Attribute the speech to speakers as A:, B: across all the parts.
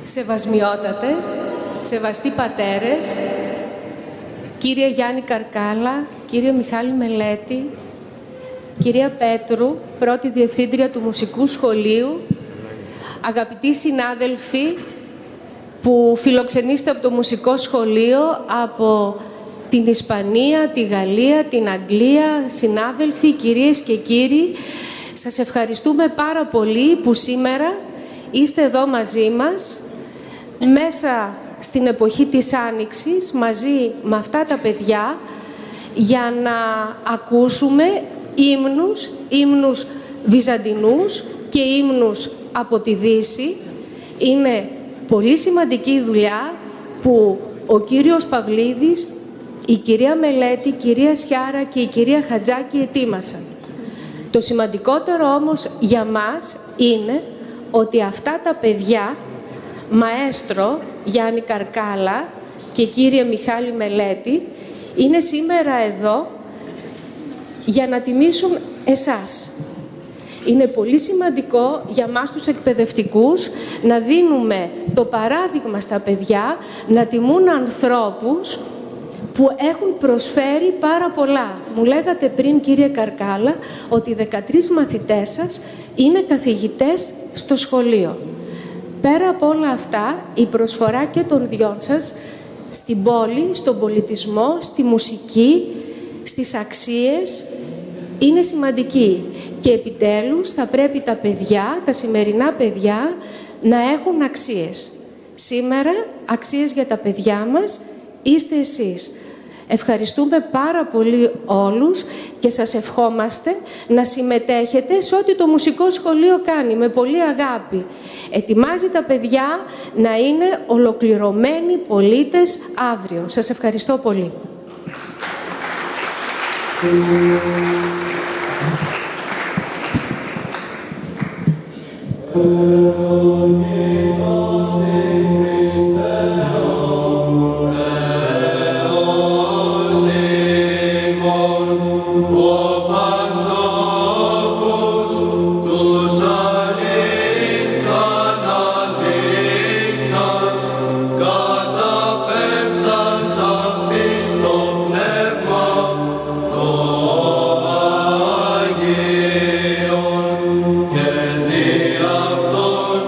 A: Σεβασμιότατε, σεβαστοί πατέρες, κύριε Γιάννη Καρκάλα, κύριε Μιχάλη Μελέτη, κυρία Πέτρου, πρώτη διευθύντρια του Μουσικού Σχολείου, αγαπητοί συνάδελφοι που φιλοξενείστε από το Μουσικό Σχολείο, από την Ισπανία, τη Γαλλία, την Αγγλία, συνάδελφοι, κυρίες και κύριοι, σας ευχαριστούμε πάρα πολύ που σήμερα είστε εδώ μαζί μας, μέσα στην εποχή της Άνοιξης, μαζί με αυτά τα παιδιά, για να ακούσουμε ύμνους βυζαντινούς και ύμνους από τη Δύση. Είναι πολύ σημαντική δουλειά που ο κύριος Παυλίδης, η κυρία Μελέτη, η κυρία Σιάρα και η κυρία Χατζάκη ετοίμασαν. Το σημαντικότερο όμως για μας είναι ότι αυτά τα παιδιά, Μαέστρο Γιάννη Καρκάλα και κύριε Μιχάλη Μελέτη, είναι σήμερα εδώ για να τιμήσουν εσάς. Είναι πολύ σημαντικό για μας τους εκπαιδευτικούς να δίνουμε το παράδειγμα στα παιδιά, να τιμούν ανθρώπους που έχουν προσφέρει πάρα πολλά. Μου λέγατε πριν, κύριε Καρκάλα, ότι 13 μαθητές σας είναι καθηγητές στο σχολείο. Πέρα από όλα αυτά, η προσφορά και των δυο σας στην πόλη, στον πολιτισμό, στη μουσική, στις αξίες είναι σημαντική. Και επιτέλους θα πρέπει τα παιδιά, τα σημερινά παιδιά, να έχουν αξίες. Σήμερα αξίες για τα παιδιά μας είστε εσείς. Ευχαριστούμε πάρα πολύ όλους και σας ευχόμαστε να συμμετέχετε σε ό,τι το Μουσικό Σχολείο κάνει με πολύ αγάπη. Ετοιμάζει τα παιδιά να είναι ολοκληρωμένοι πολίτες αύριο. Σας ευχαριστώ πολύ.
B: Και δι' αυτόν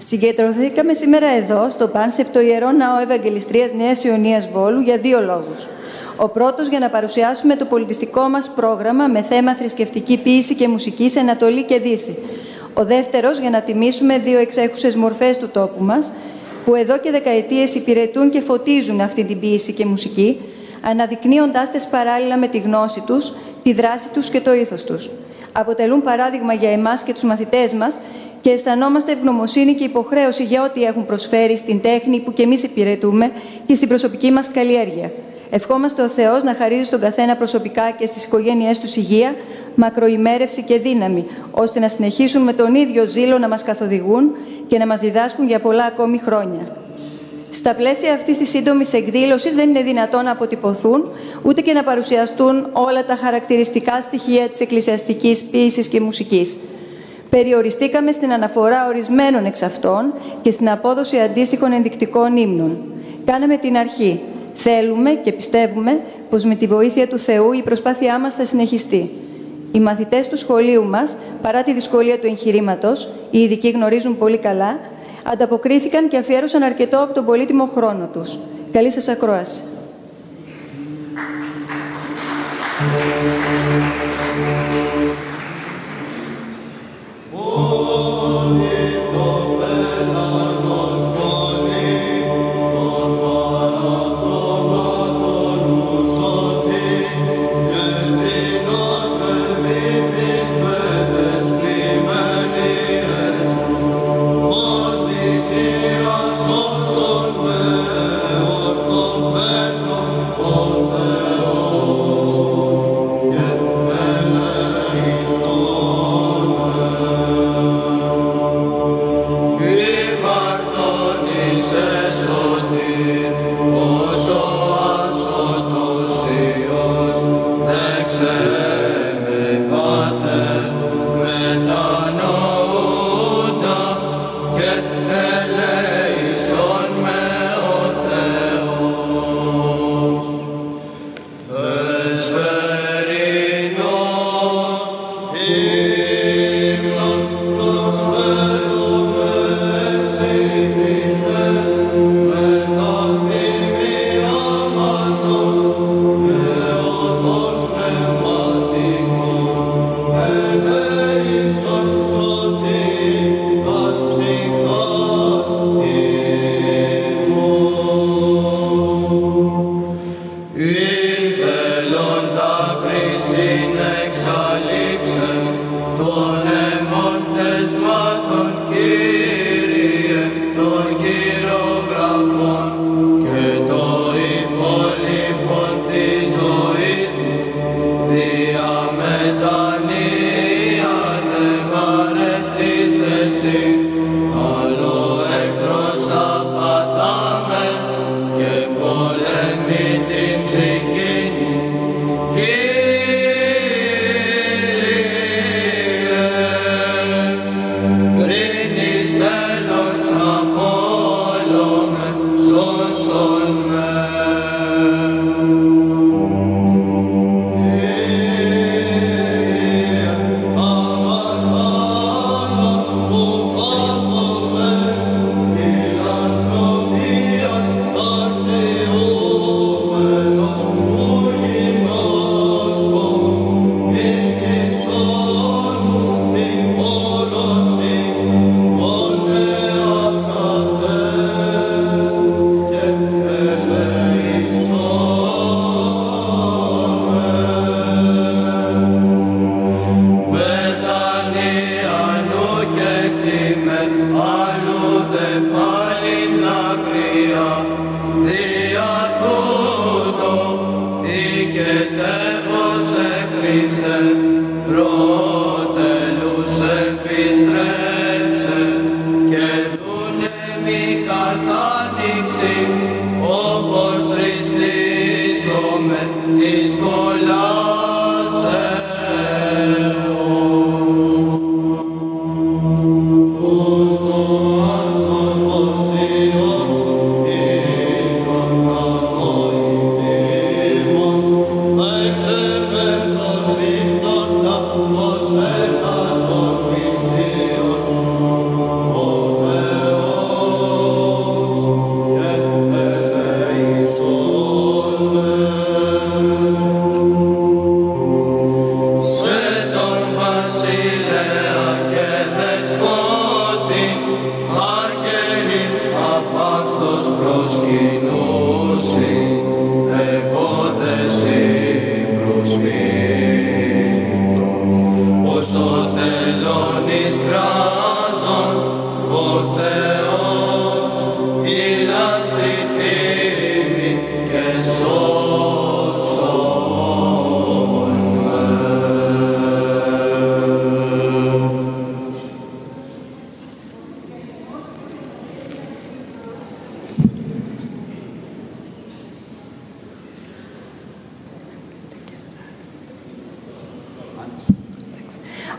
B: Συγκεντρωθήκαμε σήμερα εδώ, στο Πάνσεπτο Ιερό Ναό Ευαγγελιστρίας Νέας Ιωνίας Βόλου, για δύο λόγους. Ο πρώτος, για να παρουσιάσουμε το πολιτιστικό μας πρόγραμμα με θέμα θρησκευτική ποίηση και μουσική σε Ανατολή και Δύση. Ο δεύτερος, για να τιμήσουμε δύο εξέχουσες μορφές του τόπου μας, που εδώ και δεκαετίες υπηρετούν και φωτίζουν αυτή την ποίηση και μουσική, αναδεικνύοντάς τες παράλληλα με τη γνώση τους, τη δράση τους και το ήθος τους. Αποτελούν παράδειγμα για εμάς και τους μαθητές μας και αισθανόμαστε ευγνωμοσύνη και υποχρέωση για ό,τι έχουν προσφέρει στην τέχνη που κι εμείς υπηρετούμε και στην προσωπική μας καλλιέργεια. Ευχόμαστε ο Θεός να χαρίζει στον καθένα προσωπικά και στις οικογένειές τους υγεία, μακροημέρευση και δύναμη, ώστε να συνεχίσουν με τον ίδιο ζήλο να μας καθοδηγούν και να μας διδάσκουν για πολλά ακόμη χρόνια. Στα πλαίσια αυτής της σύντομης εκδήλωσης δεν είναι δυνατόν να αποτυπωθούν ούτε και να παρουσιαστούν όλα τα χαρακτηριστικά στοιχεία της εκκλησιαστικής ποίησης και μουσικής. Περιοριστήκαμε στην αναφορά ορισμένων εξ αυτών και στην απόδοση αντίστοιχων ενδεικτικών ύμνων. Κάναμε την αρχή. Θέλουμε και πιστεύουμε πως με τη βοήθεια του Θεού η προσπάθειά μας θα συνεχιστεί. Οι μαθητές του σχολείου μας, παρά τη δυσκολία του εγχειρήματος, οι ειδικοί γνωρίζουν πολύ καλά, ανταποκρίθηκαν και αφιέρωσαν αρκετό από τον πολύτιμο χρόνο τους. Καλή σας ακρόαση.
C: Θεός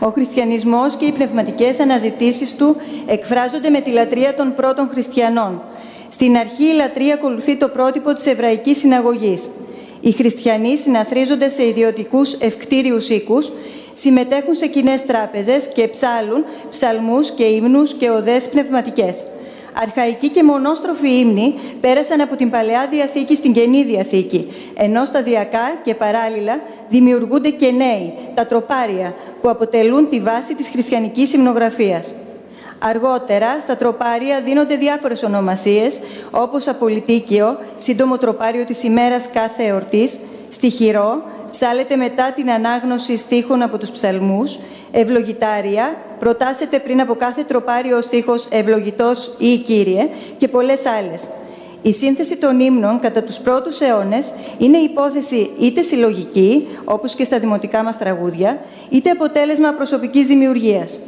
B: Ο χριστιανισμός και οι πνευματικές αναζητήσεις του εκφράζονται με τη λατρεία των πρώτων χριστιανών. Στην αρχή η λατρεία ακολουθεί το πρότυπο της Εβραϊκής Συναγωγής. Οι χριστιανοί συναθρίζονται σε ιδιωτικούς ευκτήριους οίκους, συμμετέχουν σε κοινές τράπεζες και ψάλουν ψαλμούς και ύμνους και οδές πνευματικές. Αρχαϊκοί και μονόστροφοι ύμνοι πέρασαν από την Παλαιά Διαθήκη στην Καινή Διαθήκη, ενώ σταδιακά και παράλληλα δημιουργούνται και νέοι, τα τροπάρια, που αποτελούν τη βάση της χριστιανικής υμνογραφίας. Αργότερα, στα τροπάρια δίνονται διάφορες ονομασίες, όπως απολυτίκιο, σύντομο τροπάριο της ημέρας κάθε εορτής, στιχηρό, ψάλεται μετά την ανάγνωση στίχων από τους ψαλμούς, ευλογητάρια, προτάσσεται πριν από κάθε τροπάριο ο στίχος «Ευλογητός» ή «Κύριε» και πολλές άλλες. Η σύνθεση των ύμνων κατά τους πρώτους αιώνες είναι υπόθεση είτε συλλογική, όπως και στα δημοτικά μας τραγούδια, είτε αποτέλεσμα προσωπικής δημιουργίας.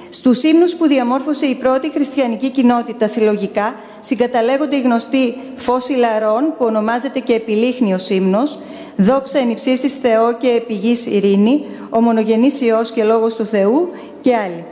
B: Στους ύμνους που διαμόρφωσε η πρώτη χριστιανική κοινότητα συλλογικά συγκαταλέγονται οι γνωστοί «Φως ηλαρών», που ονομάζεται και επιλίχνιος ύμνος, «Δόξα εν υψίστοις Θεό και επί γης ειρήνη», «Ο μονογενής Υιός και Λόγος του Θεού» και άλλοι.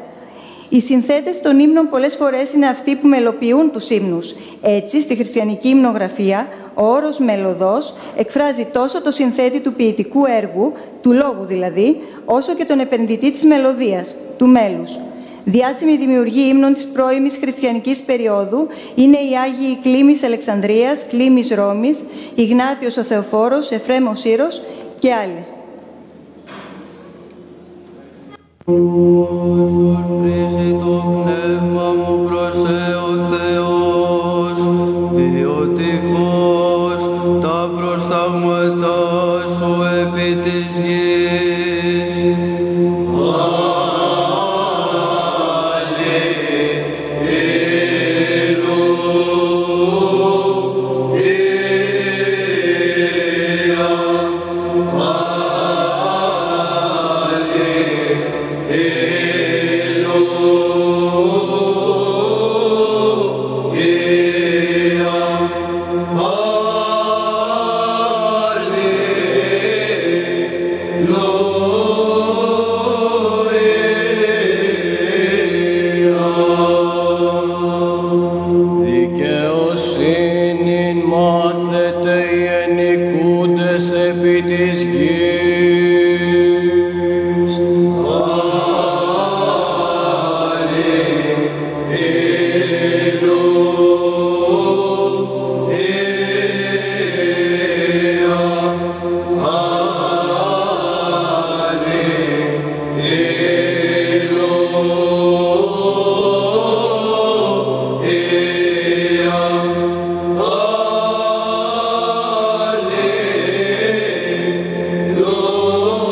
B: Οι συνθέτες των ύμνων πολλές φορές είναι αυτοί που μελοποιούν τους ύμνους. Έτσι, στη χριστιανική υμνογραφία, ο όρος μελωδός εκφράζει τόσο το συνθέτη του ποιητικού έργου, του λόγου δηλαδή, όσο και τον επενδυτή της μελωδίας, του μέλους. Διάσημοι δημιουργοί ύμνων της πρώιμης χριστιανικής περίοδου είναι οι Άγιοι Κλίμης Αλεξανδρίας, Κλίμης Ρώμης, Ιγνάτιος ο Θεοφόρος, Εφραίμ ο Σύρος και άλλοι.
C: Ορφρίζει το πνεύμα μου προς ο Θεός, διότι φως τα προστάγματα σου επί της γης.
D: Lord.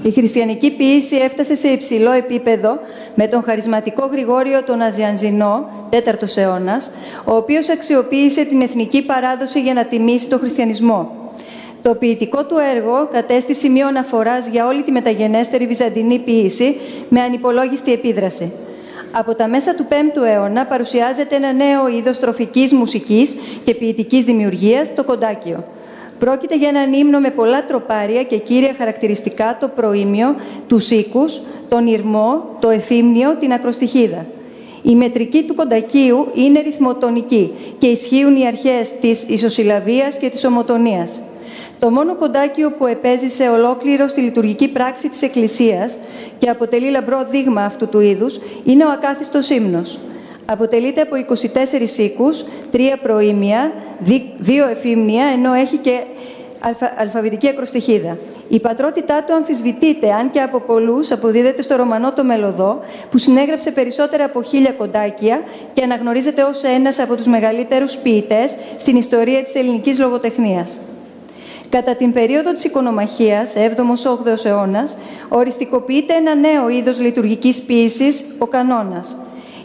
B: Η χριστιανική ποίηση έφτασε σε υψηλό επίπεδο με τον χαρισματικό Γρηγόριο τον Ναζιανζινό, 4ος αιώνας, ο οποίος αξιοποίησε την εθνική παράδοση για να τιμήσει τον χριστιανισμό. Το ποιητικό του έργο κατέστη σημείο αναφοράς για όλη τη μεταγενέστερη βυζαντινή ποίηση με ανυπολόγιστη επίδραση. Από τα μέσα του 5ου αιώνα παρουσιάζεται ένα νέο είδος τροφικής μουσικής και ποιητικής δημιουργίας, το κοντάκιο. Πρόκειται για έναν ύμνο με πολλά τροπάρια και κύρια χαρακτηριστικά το προήμιο, τους οίκους, τον ηρμό, το εφήμνιο, την ακροστιχίδα. Η μετρική του κοντακίου είναι ρυθμοτονική και ισχύουν οι αρχές της ισοσυλλαβίας και της ομοτονίας. Το μόνο κοντάκιο που επέζησε ολόκληρο στη λειτουργική πράξη της Εκκλησίας και αποτελεί λαμπρό δείγμα αυτού του είδους είναι ο ακάθιστος ύμνος. Αποτελείται από 24 οίκους, 3 προήμια, 2 εφήμνια, ενώ έχει και αλφαβητική ακροστιχίδα. Η πατρότητά του αμφισβητείται, αν και από πολλούς αποδίδεται στο Ρωμανό το Μελωδό, που συνέγραψε περισσότερα από 1000 κοντάκια και αναγνωρίζεται ως ένας από τους μεγαλύτερους ποιητές στην ιστορία της ελληνικής λογοτεχνίας. Κατά την περίοδο της οικονομαχίας, 7ος-8ος αιώνας, οριστικοποιείται ένα νέο είδος λειτουργικής ποίησης, ο κανόνας.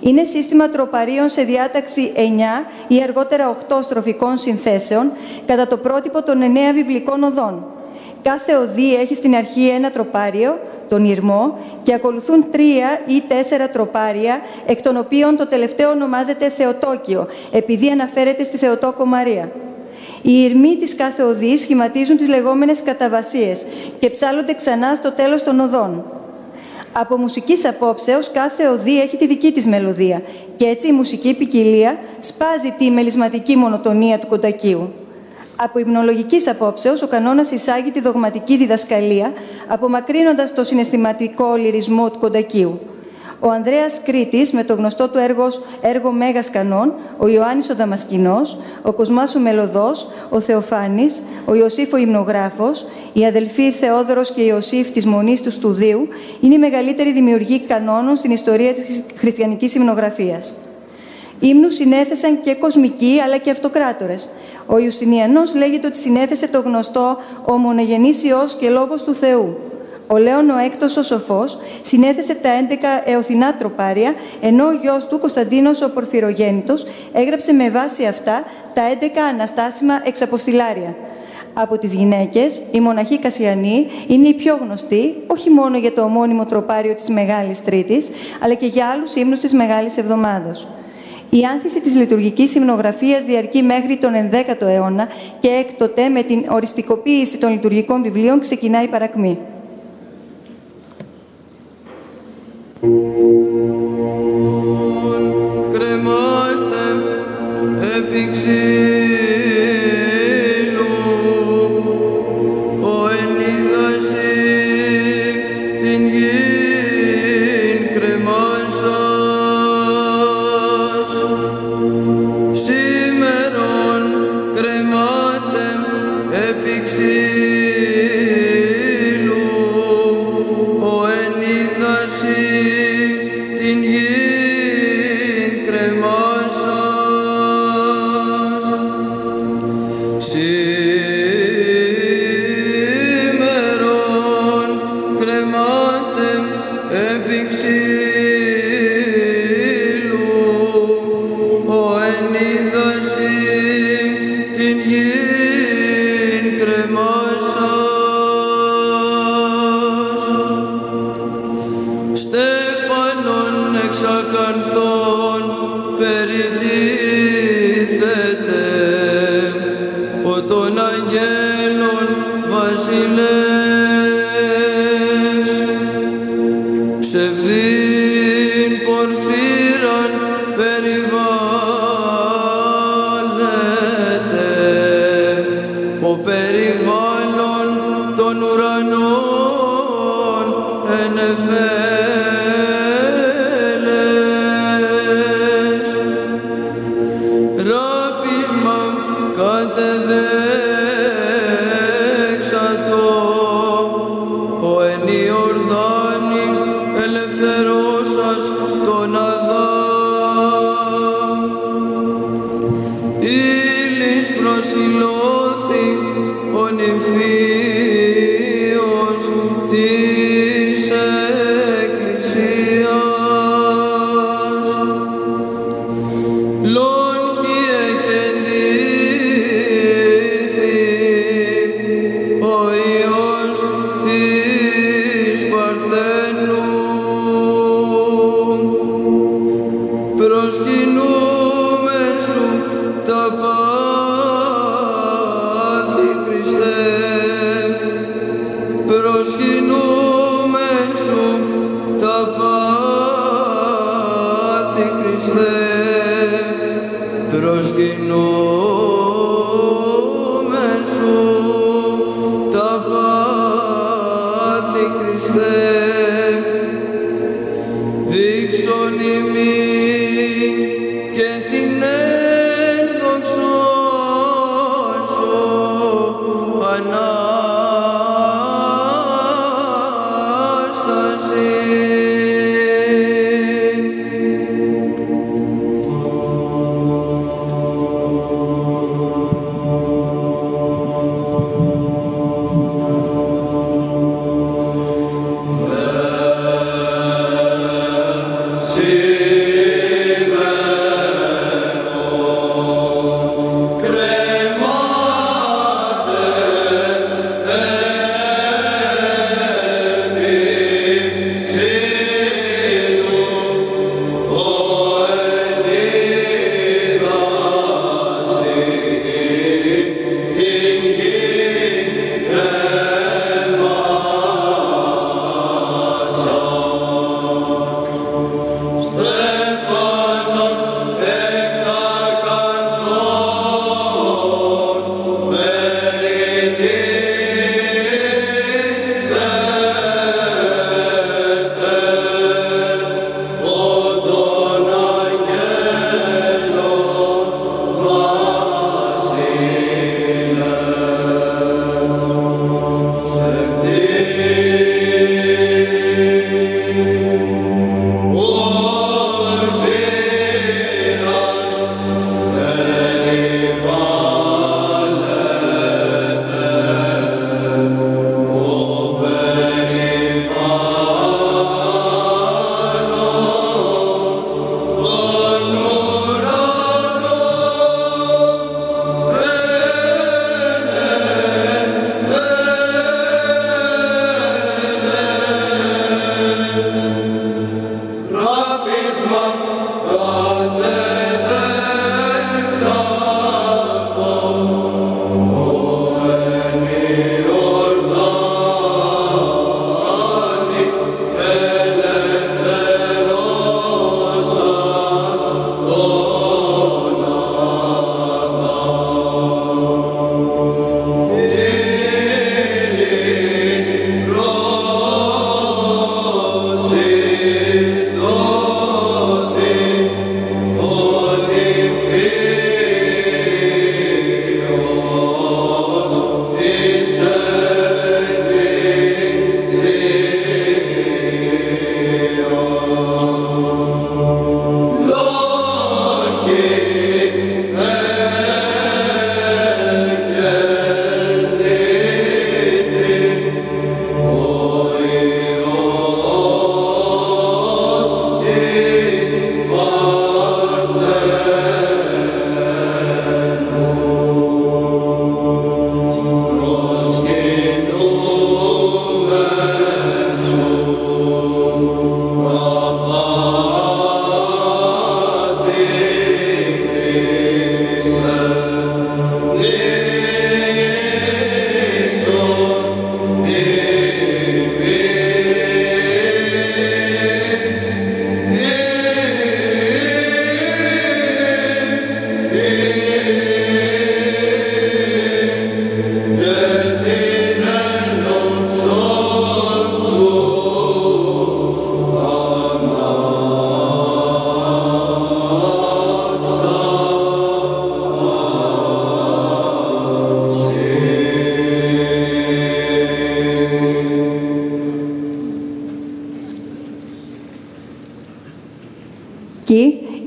B: Είναι σύστημα τροπαρίων σε διάταξη 9 ή αργότερα 8 στροφικών συνθέσεων, κατά το πρότυπο των 9 βιβλικών οδών. Κάθε οδή έχει στην αρχή ένα τροπάριο, τον ηρμό, και ακολουθούν 3 ή 4 τροπάρια, εκ των οποίων το τελευταίο ονομάζεται Θεοτόκιο, επειδή αναφέρεται στη Θεοτόκο Μαρία. Οι ηρμοί της κάθε οδής σχηματίζουν τις λεγόμενες καταβασίες και ψάλλονται ξανά στο τέλος των οδών. Από μουσικής απόψεως, κάθε οδή έχει τη δική της μελωδία και έτσι η μουσική ποικιλία σπάζει τη μελισματική μονοτονία του κοντακίου. Από υμνολογικής απόψεως, ο κανόνας εισάγει τη δογματική διδασκαλία, απομακρύνοντας το συναισθηματικό λυρισμό του κοντακίου. Ο Ανδρέας Κρήτης, με το γνωστό του έργο Μέγας Κανών, ο Ιωάννης ο Δαμασκηνός, ο Κοσμάς ο Μελωδός, ο Θεοφάνης, ο Ιωσήφ ο Υμνογράφος, οι αδελφοί Θεόδωρος και Ιωσήφ της Μονής του Στουδίου, είναι οι μεγαλύτεροι δημιουργοί κανόνων στην ιστορία της χριστιανικής υμνογραφίας. Ύμνους συνέθεσαν και κοσμικοί, αλλά και αυτοκράτορες. Ο Ιουστινιανός λέγεται ότι συνέθεσε το γνωστό «Ο μονογενής Υιός και Λόγος του Θεού». Ο Λέων ο Έκτος ο Σοφός συνέθεσε τα 11 εωθινά τροπάρια, ενώ ο γιος του, Κωνσταντίνος ο Πορφυρογέννητος, έγραψε με βάση αυτά τα 11 αναστάσιμα εξαποστηλάρια. Από τις γυναίκες, οι μοναχοί Κασιανοί είναι οι πιο γνωστοί, όχι μόνο για το ομώνυμο τροπάριο της Μεγάλης Τρίτης, αλλά και για άλλους ύμνους της Μεγάλης Εβδομάδος. Η άνθηση της λειτουργικής υμνογραφίας διαρκεί μέχρι τον 11ο αιώνα και έκτοτε με την οριστικοποίηση των λειτουργικών βιβλίων ξεκινάει η παρακμή.
C: Κρεμάται επί ξύλου ο ενίδαση την γην κρεμάσας σήμερον κρεμάται επί ξύλου ο ενίδαση την γην κρεμάσας σήμερον κρεμάται επί ξύλου ο ενίδαση την γην κρεμάσας στέφανον εξακανθών περιτίθεται ο των αγγέλων βασιλεύς ψευδήν πορφύραν περιβάλλεται ο περιβάλλον των ουρανών ενεφέλες ράπισμα κατεδέξατο ο εν Ιορδάνη ελευθερώσας τον Αδάμ ύλης προσιλώθη ο Χριστέ, προσκυνούμεν σου τα πάθη Χριστέ, δείξον ημίν και την ένδοξον σου Ανάσταση.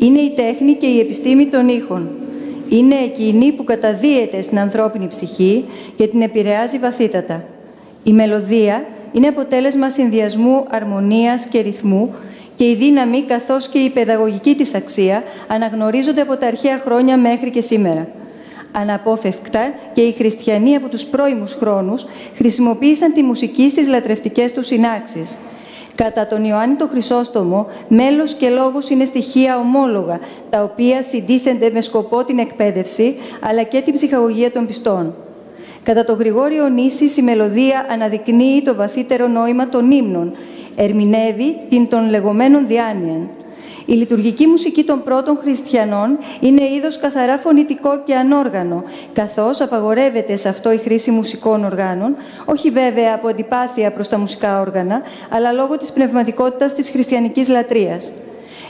B: είναι η τέχνη και η επιστήμη των ήχων. Είναι εκείνη που καταδύεται στην ανθρώπινη ψυχή και την επηρεάζει βαθύτατα. Η μελωδία είναι αποτέλεσμα συνδυασμού αρμονίας και ρυθμού και η δύναμη καθώς και η παιδαγωγική της αξία αναγνωρίζονται από τα αρχαία χρόνια μέχρι και σήμερα. Αναπόφευκτα και οι χριστιανοί από τους πρώιμους χρόνους χρησιμοποίησαν τη μουσική στις λατρευτικές τους συνάξεις. Κατά τον Ιωάννη τον Χρυσόστομο, μέλος και λόγος είναι στοιχεία ομόλογα, τα οποία συντίθενται με σκοπό την εκπαίδευση, αλλά και την ψυχαγωγία των πιστών. Κατά τον Γρηγόριο Νήσης, η μελωδία αναδεικνύει το βαθύτερο νόημα των ύμνων, ερμηνεύει την των λεγόμενων διάνοιαν. Η λειτουργική μουσική των πρώτων χριστιανών είναι είδος καθαρά φωνητικό και ανόργανο, καθώς απαγορεύεται σε αυτό η χρήση μουσικών οργάνων, όχι βέβαια από αντιπάθεια προς τα μουσικά όργανα, αλλά λόγω της πνευματικότητας της χριστιανικής λατρείας.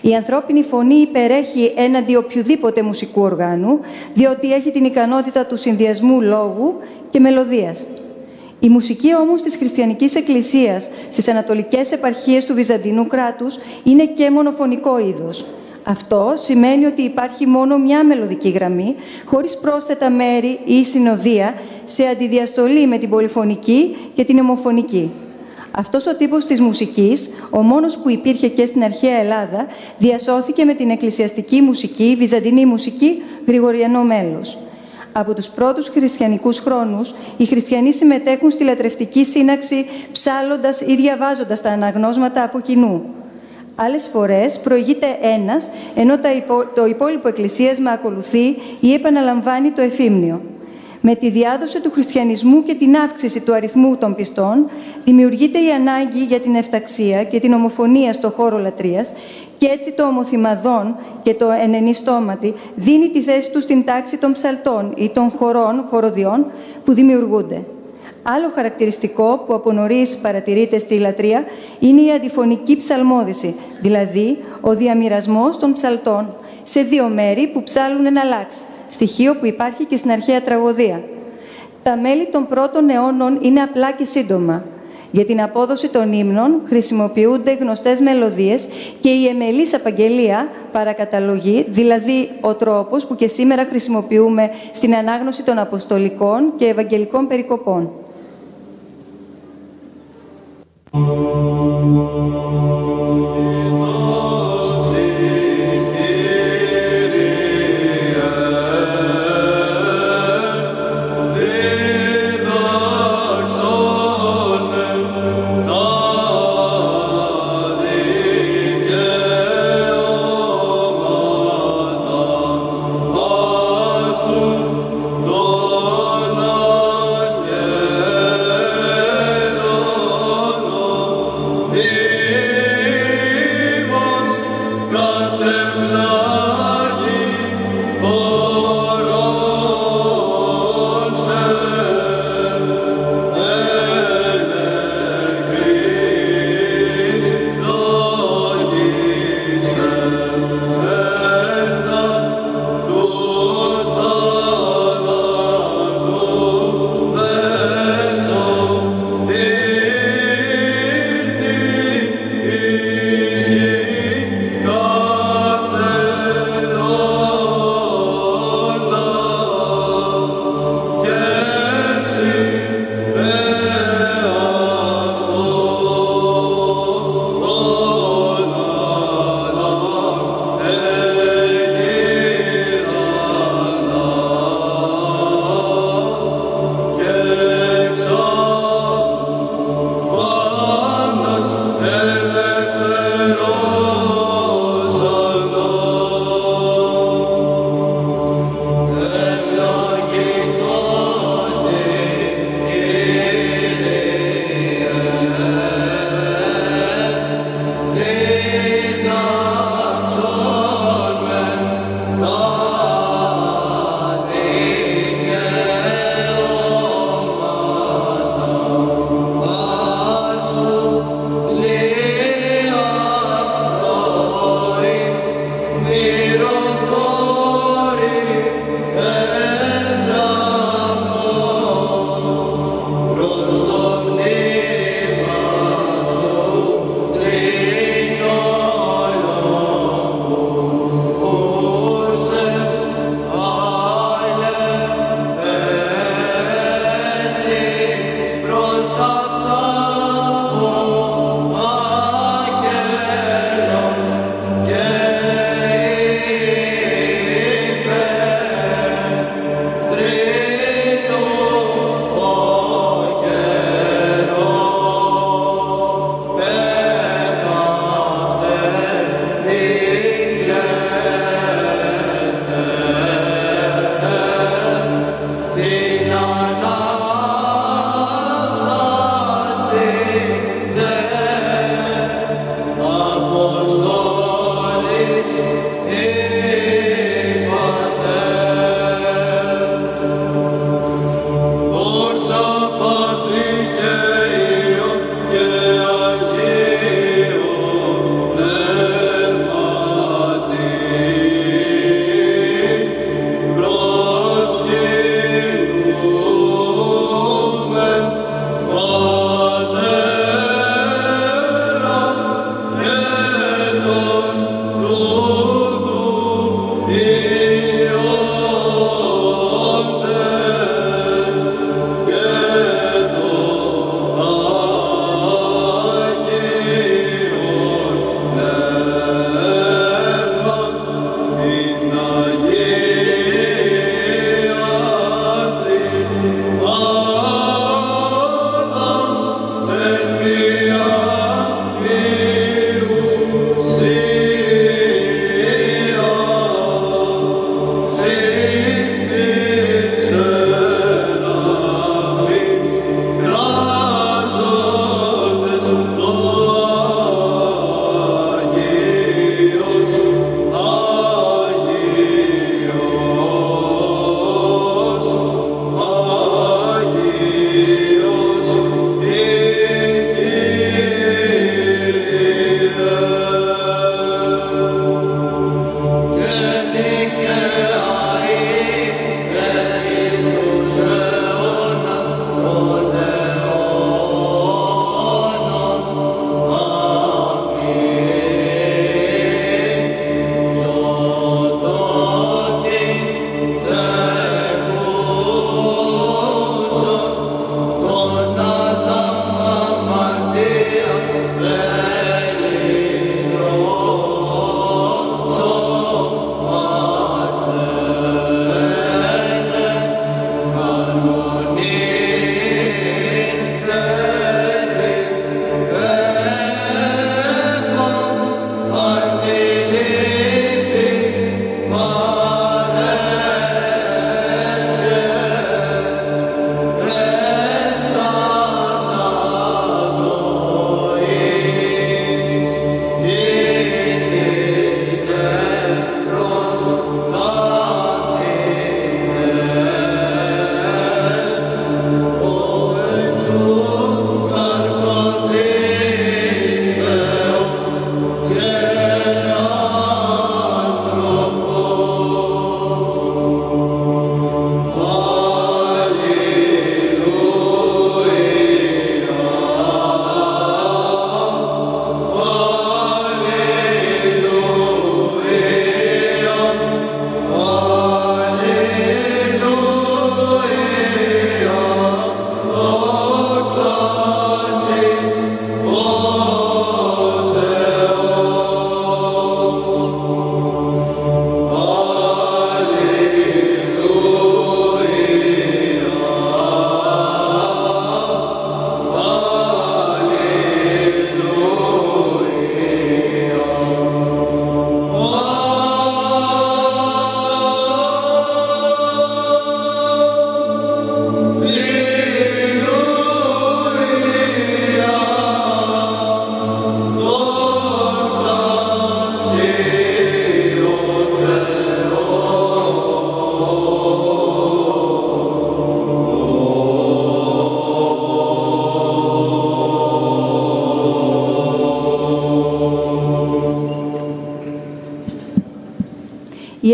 B: Η ανθρώπινη φωνή υπερέχει έναντι οποιοδήποτε μουσικού οργάνου, διότι έχει την ικανότητα του συνδυασμού λόγου και μελωδίας. Η μουσική όμως της χριστιανικής εκκλησίας στις ανατολικές επαρχίες του Βυζαντινού κράτους είναι και μονοφωνικό είδος. Αυτό σημαίνει ότι υπάρχει μόνο μια μελωδική γραμμή, χωρίς πρόσθετα μέρη ή συνοδεία, σε αντιδιαστολή με την πολυφωνική και την ομοφωνική. Αυτός ο τύπος της μουσικής, ο μόνος που υπήρχε και στην αρχαία Ελλάδα, διασώθηκε με την εκκλησιαστική μουσική, βυζαντινή μουσική, γρηγοριανό μέλος. Από τους πρώτους χριστιανικούς χρόνους, οι χριστιανοί συμμετέχουν στη λατρευτική σύναξη ψάλλοντας ή διαβάζοντας τα αναγνώσματα από κοινού. Άλλες φορές προηγείται ένας, ενώ το υπόλοιπο εκκλησίασμα ακολουθεί ή επαναλαμβάνει το εφήμνιο. Με τη διάδοση του χριστιανισμού και την αύξηση του αριθμού των πιστών, δημιουργείται η ανάγκη για την εφταξία και την ομοφωνία στο χώρο λατρείας και έτσι το ομοθυμαδόν και το ενενιστόματι δίνει τη θέση του στην τάξη των ψαλτών ή των χοροδιών που δημιουργούνται. Άλλο χαρακτηριστικό που από νωρίς παρατηρείται στη λατρεία είναι η αντιφωνική ψαλμόδηση, δηλαδή ο διαμοιρασμός των ψαλτών σε δύο μέρη που ψάλουν ένα λάξ, στοιχείο που υπάρχει και στην αρχαία τραγωδία. Τα μέλη των πρώτων αιώνων είναι απλά και σύντομα. Για την απόδοση των ύμνων χρησιμοποιούνται γνωστές μελωδίες και η εμελής απαγγελία, παρακαταλογή, δηλαδή ο τρόπος που και σήμερα χρησιμοποιούμε στην ανάγνωση των αποστολικών και ευαγγελικών περικοπών.
C: Yeah.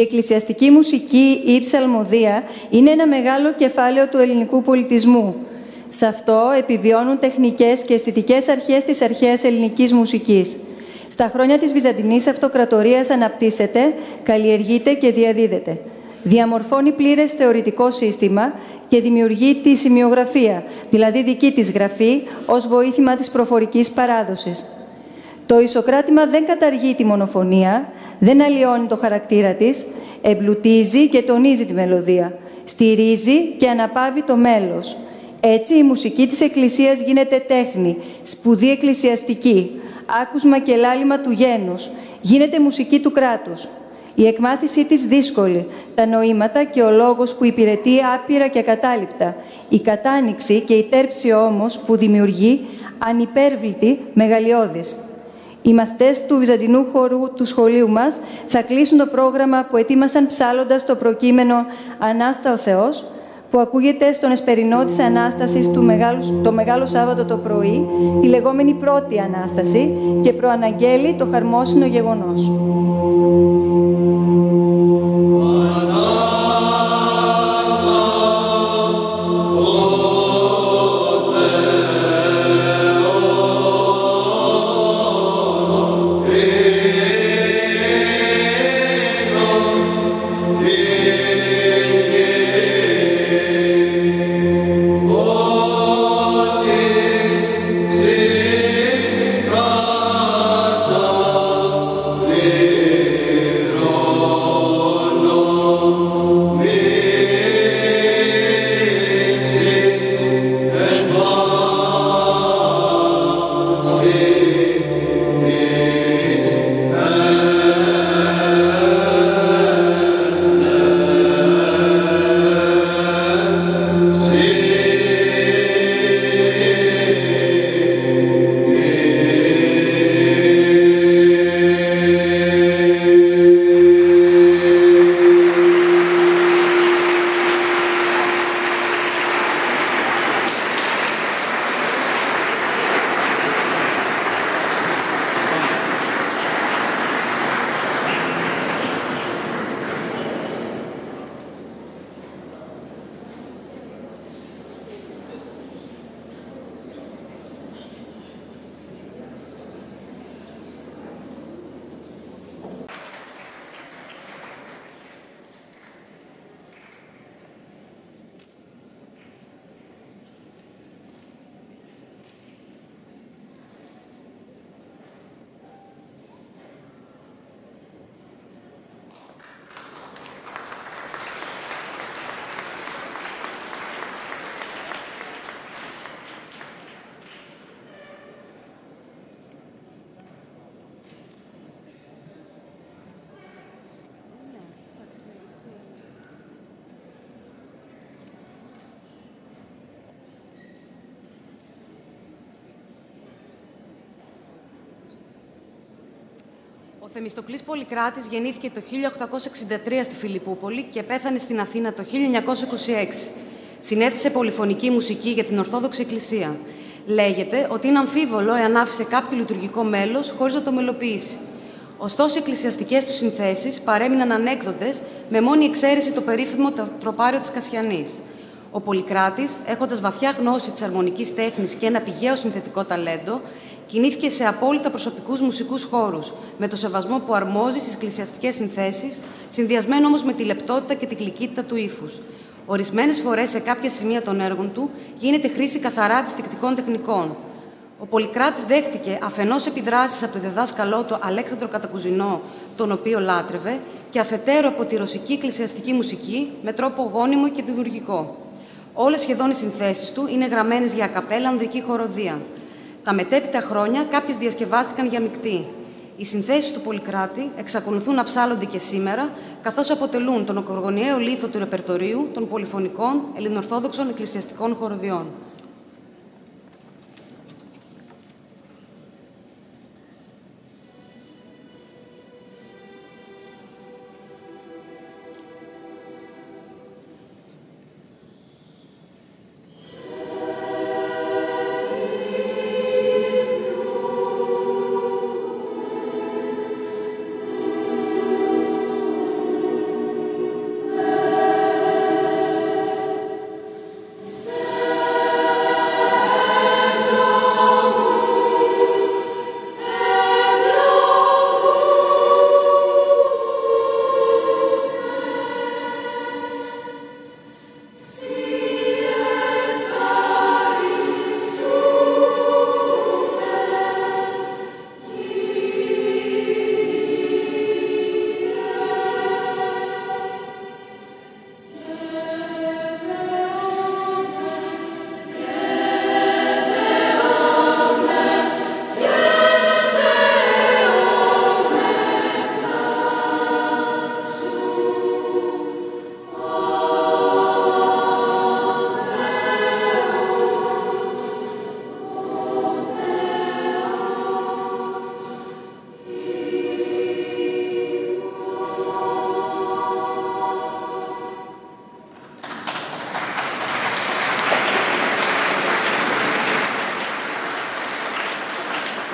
B: εκκλησιαστική μουσική ή η ψαλμοδία είναι ένα μεγάλο κεφάλαιο του ελληνικού πολιτισμού. Σε αυτό επιβιώνουν τεχνικές και αισθητικές αρχές της αρχαίας ελληνικής μουσικής. Στα χρόνια της Βυζαντινής Αυτοκρατορίας αναπτύσσεται, καλλιεργείται και διαδίδεται. Διαμορφώνει πλήρες θεωρητικό σύστημα και δημιουργεί τη σημειογραφία, δηλαδή δική της γραφή, ως βοήθημα της προφορικής παράδοσης. Το ισοκράτημα δεν καταργεί τη μονοφωνία, δεν αλλοιώνει το χαρακτήρα της, εμπλουτίζει και τονίζει τη μελωδία, στηρίζει και αναπαύει το μέλος. Έτσι, η μουσική της Εκκλησίας γίνεται τέχνη, σπουδή εκκλησιαστική, άκουσμα και λάλημα του γένους, γίνεται μουσική του κράτους. Η εκμάθησή της δύσκολη, τα νοήματα και ο λόγος που υπηρετεί άπειρα και ακατάληπτα, η κατάνοιξη και η τέρψη όμως που δημιουργεί ανυπέρβλητη μεγαλειώδης. Οι μαθητές του Βυζαντινού χορού του σχολείου μας θα κλείσουν το πρόγραμμα που ετοίμασαν ψάλλοντας το προκείμενο «Ανάστα ο Θεός», που ακούγεται στον εσπερινό της Ανάστασης το Μεγάλο Σάββατο το πρωί, τη λεγόμενη Πρώτη Ανάσταση, και προαναγγέλει το χαρμόσυνο γεγονός.
D: Ο Θεμιστοκλής Πολυκράτης γεννήθηκε το 1863 στη Φιλιππούπολη και πέθανε στην Αθήνα το 1926. Συνέθεσε πολυφωνική μουσική για την Ορθόδοξη Εκκλησία. Λέγεται ότι είναι αμφίβολο εάν άφησε κάποιο λειτουργικό μέλος χωρίς να το μελοποιήσει. Ωστόσο, οι εκκλησιαστικές του συνθέσεις παρέμειναν ανέκδοτες, με μόνη εξαίρεση το περίφημο τροπάριο της Κασιανής. Ο Πολυκράτης, έχοντας βαθιά γνώση της αρμονικής τέχνης και ένα πηγαίο συνθετικό ταλέντο, κινήθηκε σε απόλυτα προσωπικούς μουσικούς χώρους, με το σεβασμό που αρμόζει στις εκκλησιαστικές συνθέσεις, συνδυασμένο όμως με τη λεπτότητα και την γλυκύτητα του ύφους. Ορισμένες φορές, σε κάποια σημεία των έργων του, γίνεται χρήση καθαρά διστικτικών τεχνικών. Ο Πολυκράτης δέχτηκε αφενός επιδράσεις από το διδάσκαλό του Αλέξανδρο Κατακουζινό, τον οποίο λάτρευε, και αφετέρου από τη ρωσική εκκλησιαστική μουσική με τρόπο γόνιμο και δημιουργικό. Όλες σχεδόν οι συνθέσεις του είναι γραμμένες για ακαπέλα ανδρική χοροδία. Τα μετέπειτα χρόνια κάποιες διασκευάστηκαν για μεικτή. Οι συνθέσεις του Πολυκράτη εξακολουθούν να ψάλλονται και σήμερα, καθώς αποτελούν τον ακρογωνιαίο λίθο του ρεπερτορίου των πολυφωνικών ελληνοορθόδοξων εκκλησιαστικών χοροδιών.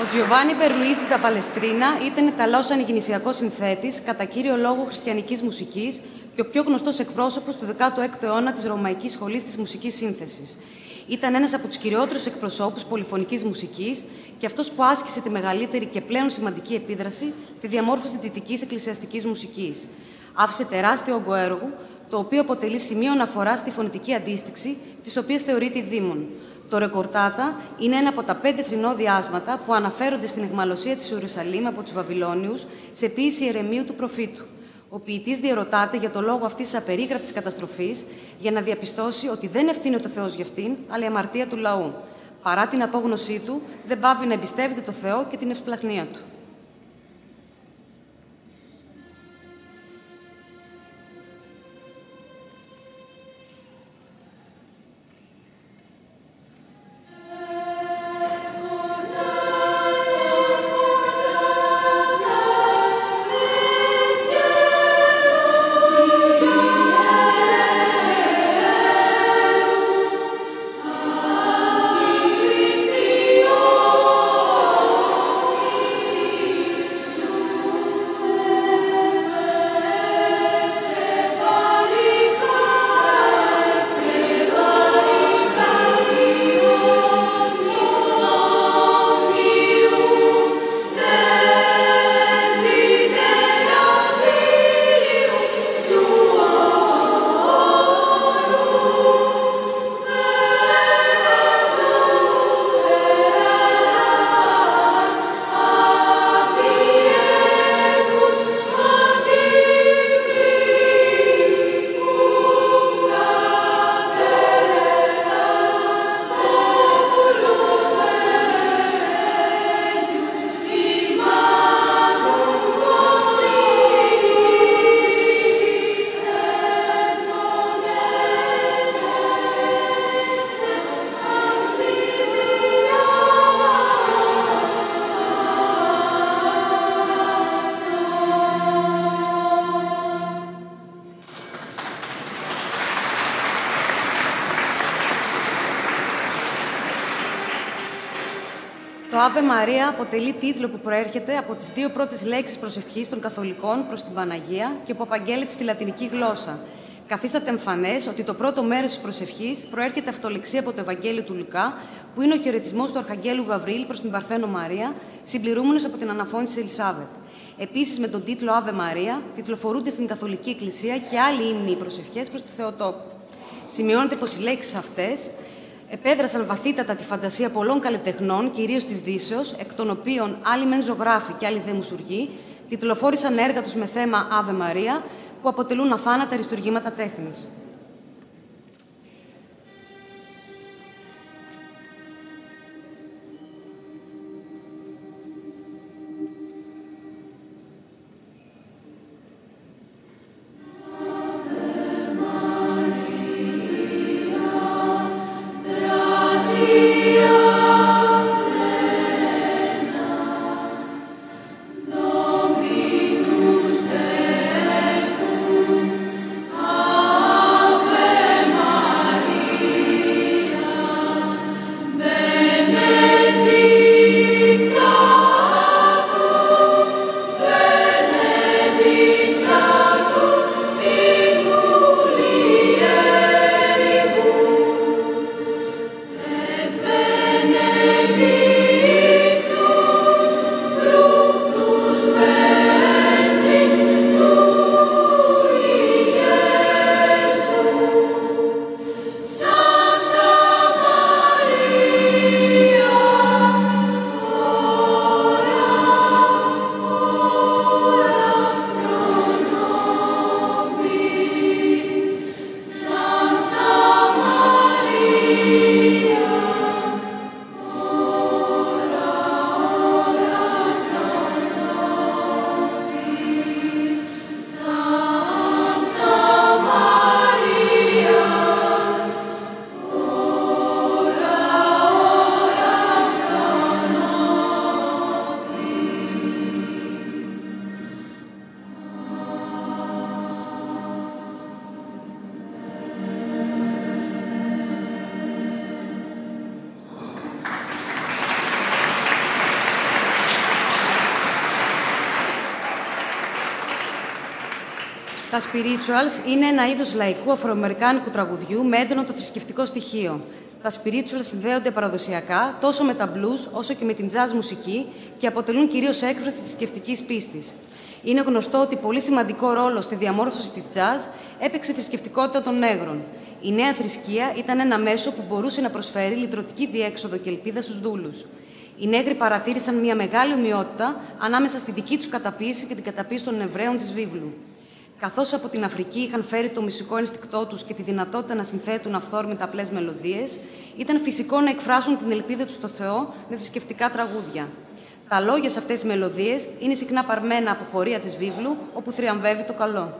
D: Ο Τζιοβάνι Περλουίτζι ντα Παλεστρίνα ήταν Ιταλός ανιγνησιακός συνθέτης, κατά κύριο λόγο χριστιανικής μουσικής και ο πιο γνωστός εκπρόσωπος του 16ου αιώνα της Ρωμαϊκής Σχολής της Μουσικής Σύνθεσης. Ήταν ένας από τους κυριότερους εκπροσώπους πολυφωνικής μουσικής και αυτός που άσκησε τη μεγαλύτερη και πλέον σημαντική επίδραση στη διαμόρφωση της δυτικής εκκλησιαστικής μουσικής. Άφησε τεράστιο όγκο έργου, το οποίο αποτελεί σημείο αναφορά στη φωνητική αντίστοιξη, τις οποίες θεωρείται δήμον. Το ρεκορτάτα είναι ένα από τα 5 θρηνώδη άσματα που αναφέρονται στην αιχμαλωσία της Ιερουσαλήμ από τους Βαβυλώνιους σε ποίηση Ιερεμίου του προφήτου. Ο ποιητής διερωτάται για το λόγο αυτής της απερίγραπτης καταστροφής, για να διαπιστώσει ότι δεν ευθύνεται ο Θεός για αυτήν, αλλά η αμαρτία του λαού. Παρά την απόγνωσή του, δεν πάβει να εμπιστεύεται το Θεό και την ευσπλαχνία του. Το Ave Maria αποτελεί τίτλο που προέρχεται από τις 2 πρώτες λέξεις προσευχής των Καθολικών προς την Παναγία και που απαγγέλλεται στη λατινική γλώσσα. Καθίσταται εμφανές ότι το πρώτο μέρος της προσευχής προέρχεται αυτολεξία από το Ευαγγέλιο του Λουκά, που είναι ο χαιρετισμός του Αρχαγγέλου Γαβρίλ προς την Παρθένο Μαρία, συμπληρούμενος από την αναφώνηση της Ελισάβετ. Επίσης, με τον τίτλο Ave Maria, τιτλοφορούνται στην Καθολική Εκκλησία και άλλοι ύμνοι προσευχές προς τη Θεοτόκο. Σημειώνεται πως οι λέξεις αυτές επέδρασαν βαθύτατα τη φαντασία πολλών καλλιτεχνών, κυρίως της Δύσεως, εκ των οποίων άλλοι μεν ζωγράφοι και άλλοι δε μουσουργοί, τιτλοφόρησαν έργα τους με θέμα Ave Maria, που αποτελούν αθάνατα αριστουργήματα τέχνης. Τα spirituals είναι ένα είδος λαϊκού αφροαμερικάνικου τραγουδιού με έντονο το θρησκευτικό στοιχείο. Τα spirituals συνδέονται παραδοσιακά τόσο με τα blues όσο και με την jazz μουσική και αποτελούν κυρίως έκφραση της θρησκευτικής πίστης. Είναι γνωστό ότι πολύ σημαντικό ρόλο στη διαμόρφωση της jazz έπαιξε η θρησκευτικότητα των νέγρων. Η νέα θρησκεία ήταν ένα μέσο που μπορούσε να προσφέρει λυτρωτική διέξοδο και ελπίδα στους δούλους. Οι νέγροι παρατήρησαν μια μεγάλη ομοιότητα ανάμεσα στη δική τους καταποίηση και την καταποίηση των Εβραίων της βίβλου. Καθώς από την Αφρική είχαν φέρει το μουσικό ένστικτό τους και τη δυνατότητα να συνθέτουν αυθόρμητα απλές μελωδίες, ήταν φυσικό να εκφράσουν την ελπίδα τους στο Θεό με θρησκευτικά τραγούδια. Τα λόγια σε αυτές τις μελωδίες είναι συχνά παρμένα από χωρία της βίβλου, όπου θριαμβεύει το καλό.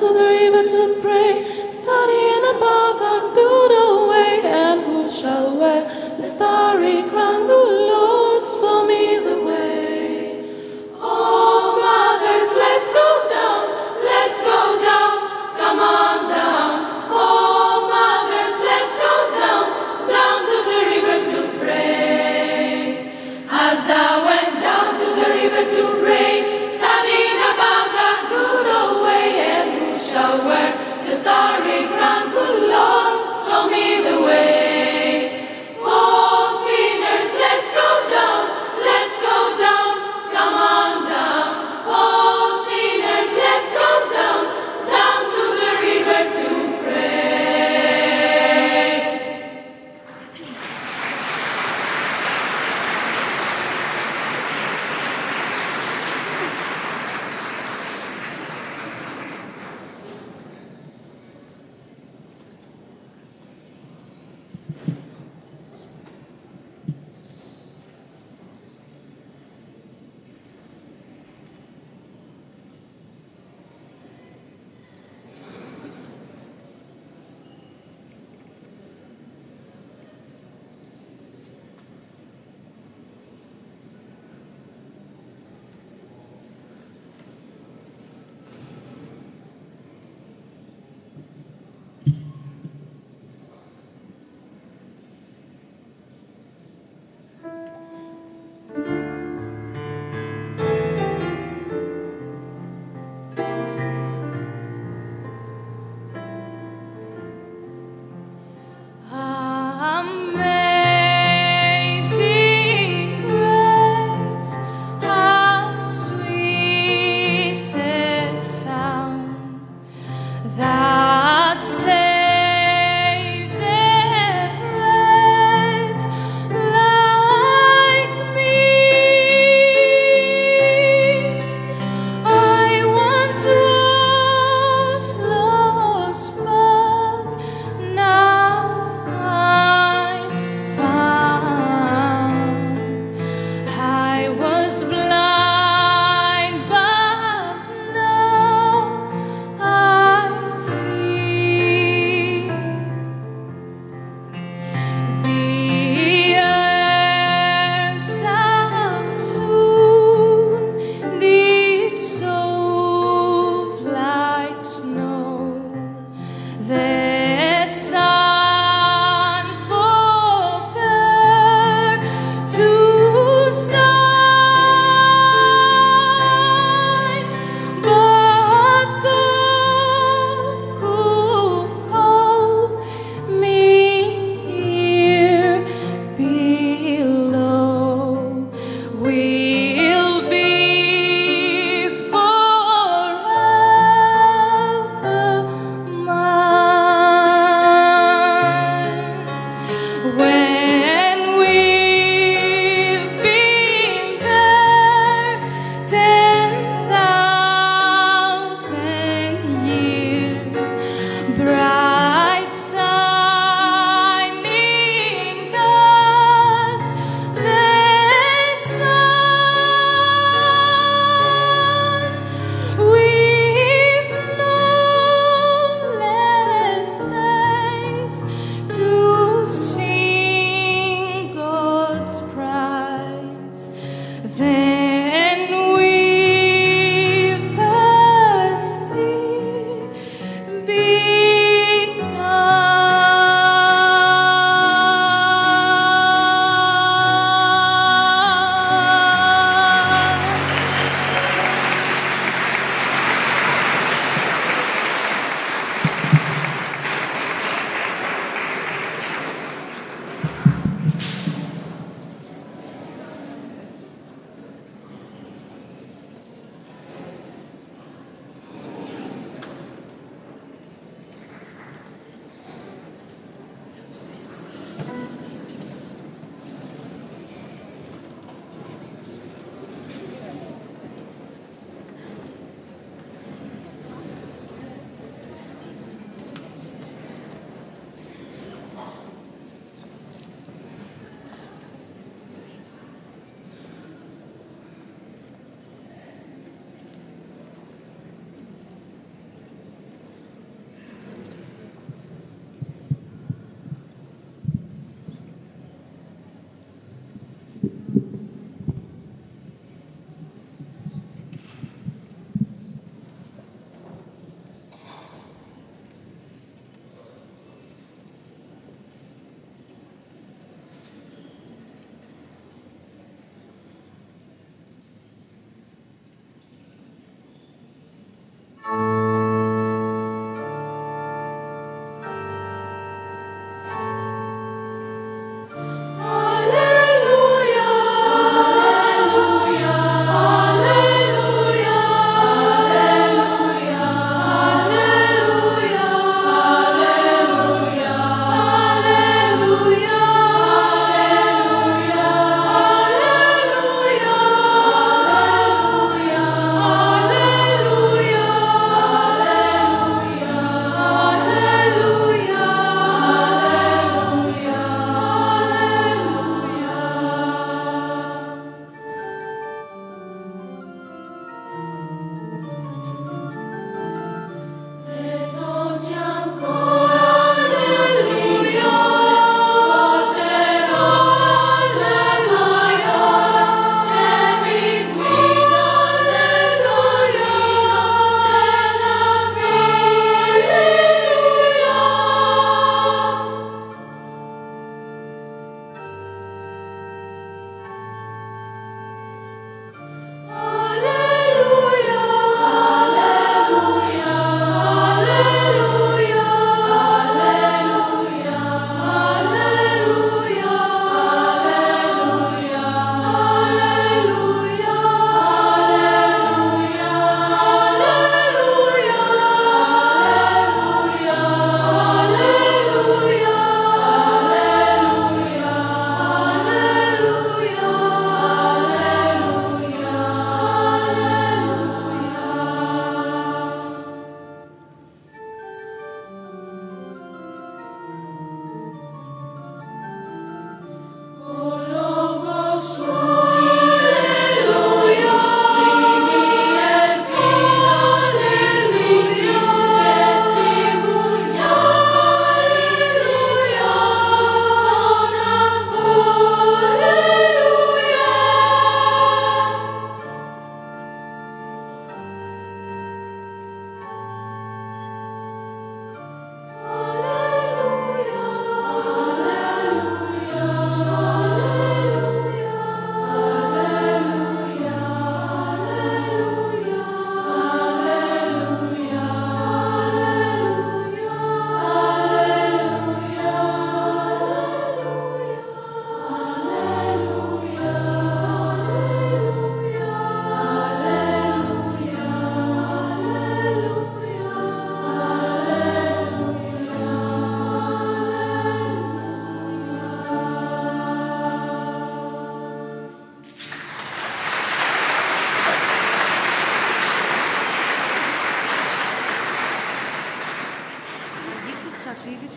E: to the river to pray, studying about the good old way.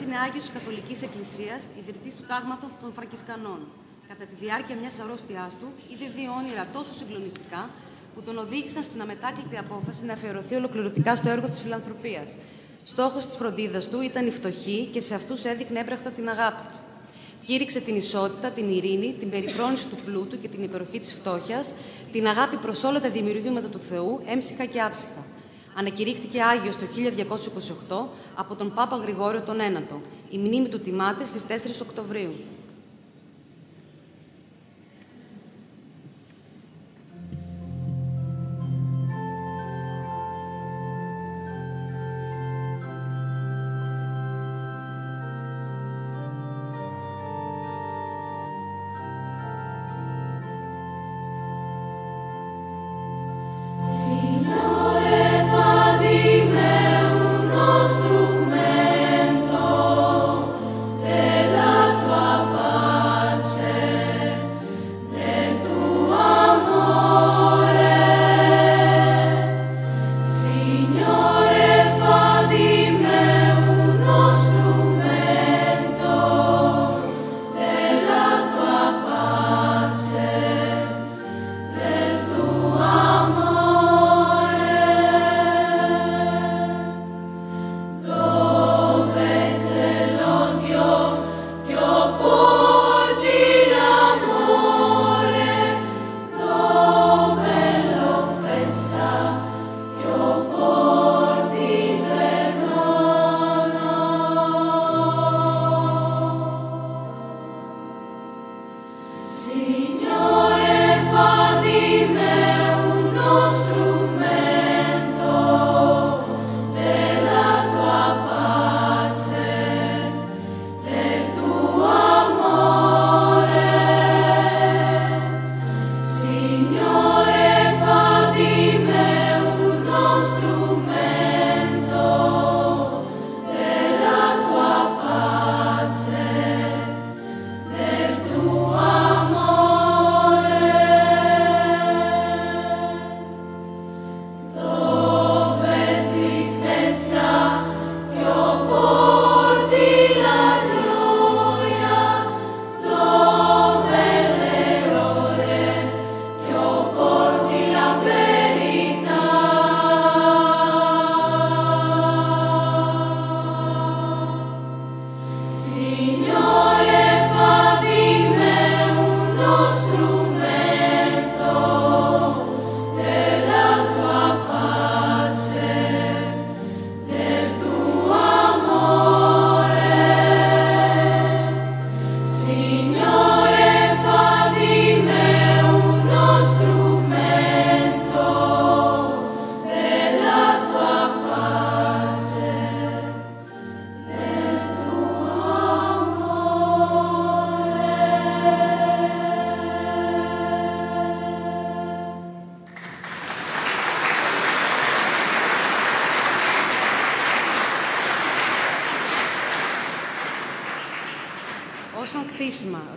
D: είναι Άγιος της Καθολικής Εκκλησίας, ιδρυτής του τάγματος των Φραγκισκανών. Κατά τη διάρκεια μιας αρρώστιάς του, είδε δύο όνειρα τόσο συγκλονιστικά που τον οδήγησαν στην αμετάκλητη απόφαση να αφιερωθεί ολοκληρωτικά στο έργο της φιλανθρωπίας. Στόχος της φροντίδας του ήταν οι φτωχοί και σε αυτούς έδειχνε έμπρακτα την αγάπη του. Κήρυξε την ισότητα, την ειρήνη, την περιφρόνηση του πλούτου και την υπεροχή της φτώχειας, την αγάπη προς όλα τα δημιουργήματα του Θεού, έμψυχα και άψυχα. Ανακηρύχθηκε Άγιος το 1228 από τον Πάπα Γρηγόριο τον Ένατο. Η μνήμη του τιμάται στις 4 Οκτωβρίου.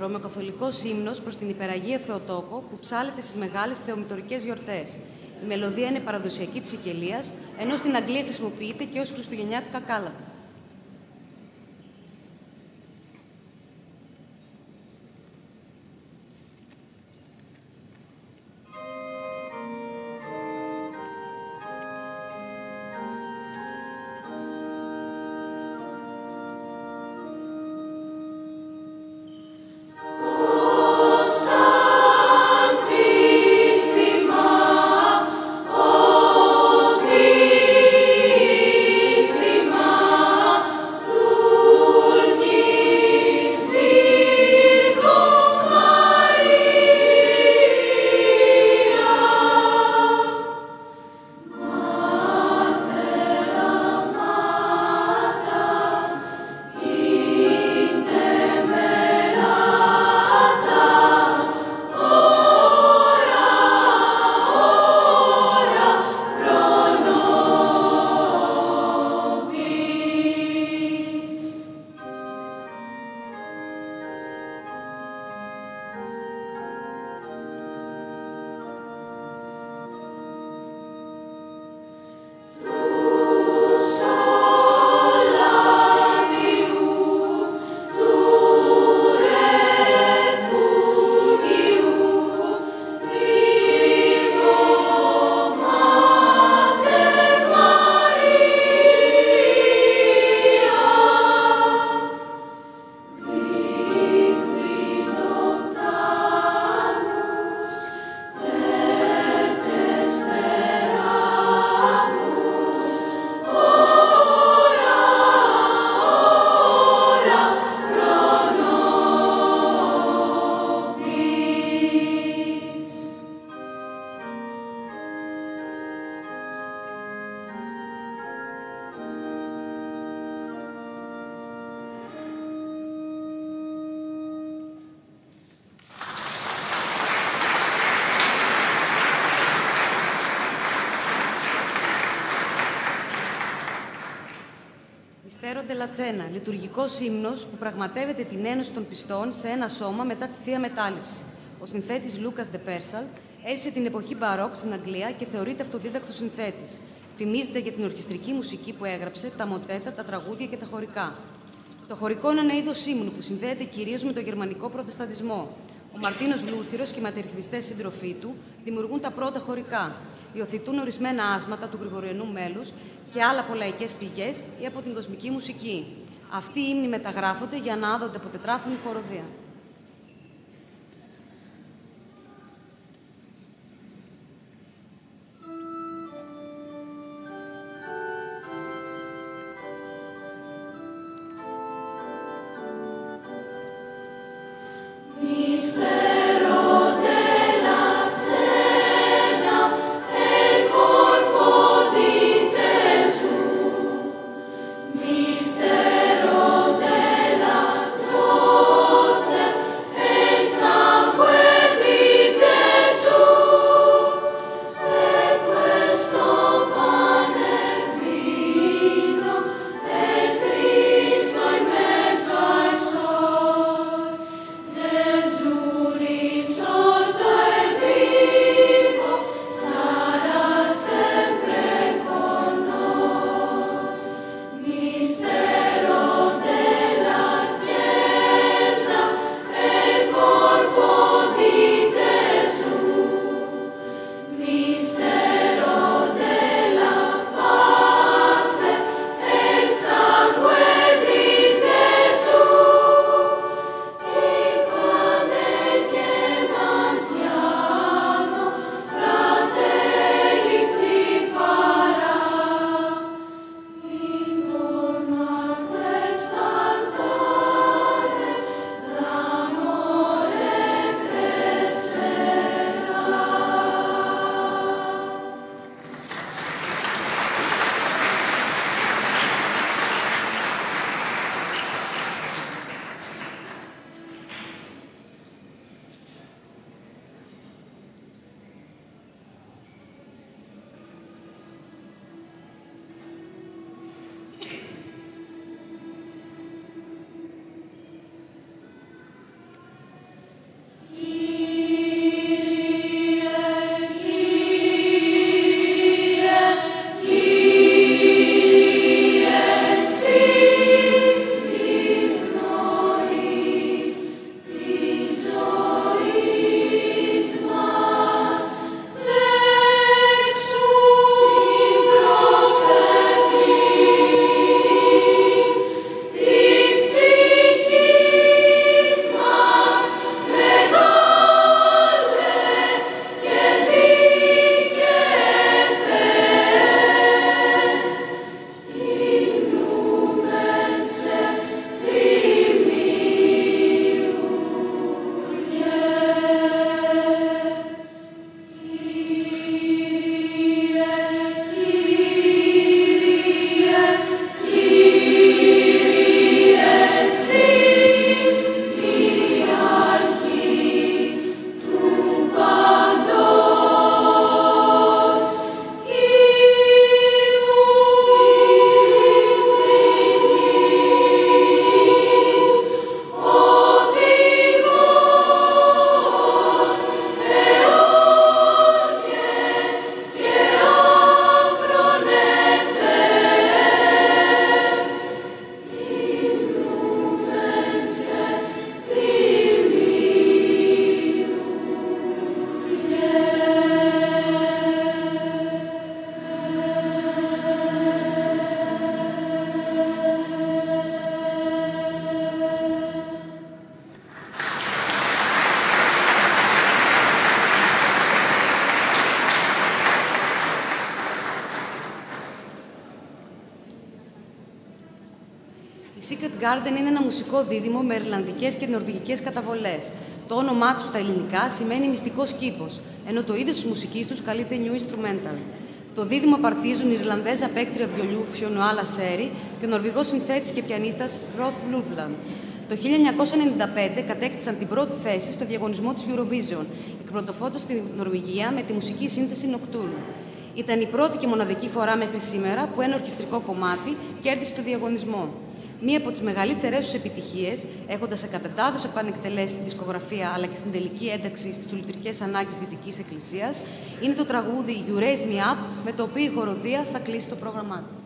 D: Ρωμαιοκαθολικός ύμνος προς την Υπεραγία Θεοτόκο που ψάλλεται στις μεγάλες θεομητορικές γιορτές. Η μελωδία είναι παραδοσιακή της Σικελίας, ενώ στην Αγγλία χρησιμοποιείται και ως χριστουγεννιάτικα κάλατα.
E: Sima
D: della Cena, λειτουργικός ύμνος που πραγματεύεται την ένωση των πιστών σε ένα σώμα μετά τη Θεία Μετάληψη. Ο συνθέτης Λούκας Ντε Πέρσαλ έζησε την εποχή Μπαρόκ στην Αγγλία και θεωρείται αυτοδίδακτος συνθέτης. Φημίζεται για την ορχιστρική μουσική που έγραψε, τα μοτέτα, τα τραγούδια και τα χωρικά. Το χωρικό είναι ένα είδος ύμνου που συνδέεται κυρίως με τον γερμανικό προτεσταντισμό. Ο Μαρτίνος Λούθυρος και οι ματαιριθμιστές σύντροφοί του δημιουργούν τα πρώτα χωρικά. Υιοθετούν ορισμένα άσματα του γρηγοριανού μέλους και άλλα από λαϊκές πηγές ή από την κοσμική μουσική. Αυτοί οι ύμνοι μεταγράφονται για να άδονται από τετράφωνη χοροδία. Secret Garden είναι ένα μουσικό δίδυμο με ιρλανδικές και νορβηγικές καταβολές. Το όνομά του στα ελληνικά σημαίνει μυστικός κήπος, ενώ το είδος της μουσικής τους καλείται New Instrumental. Το δίδυμο απαρτίζουν η Ιρλανδέζα παίκτρια βιολιού Φιωνοάλα Σέρι και ο Νορβηγός συνθέτης και πιανίστας Ροφ Λούβλαντ. Το 1995 κατέκτησαν την πρώτη θέση στο διαγωνισμό της Eurovision, εκπροσωπώντας στη Νορβηγία με τη μουσική σύνθεση Nocturne. Ήταν η πρώτη και μοναδική φορά μέχρι σήμερα που ένα ορχιστρικό κομμάτι κέρδισε το διαγωνισμό. Μία από τις μεγαλύτερες τους επιτυχίες, έχοντας εκατοντάδες επανεκτελέσεις στη δισκογραφία αλλά και στην τελική ένταξη στις λειτουργικές ανάγκες Δυτικής Εκκλησίας, είναι το τραγούδι You Raise Me Up, με το οποίο η χοροδία θα κλείσει το πρόγραμμά της.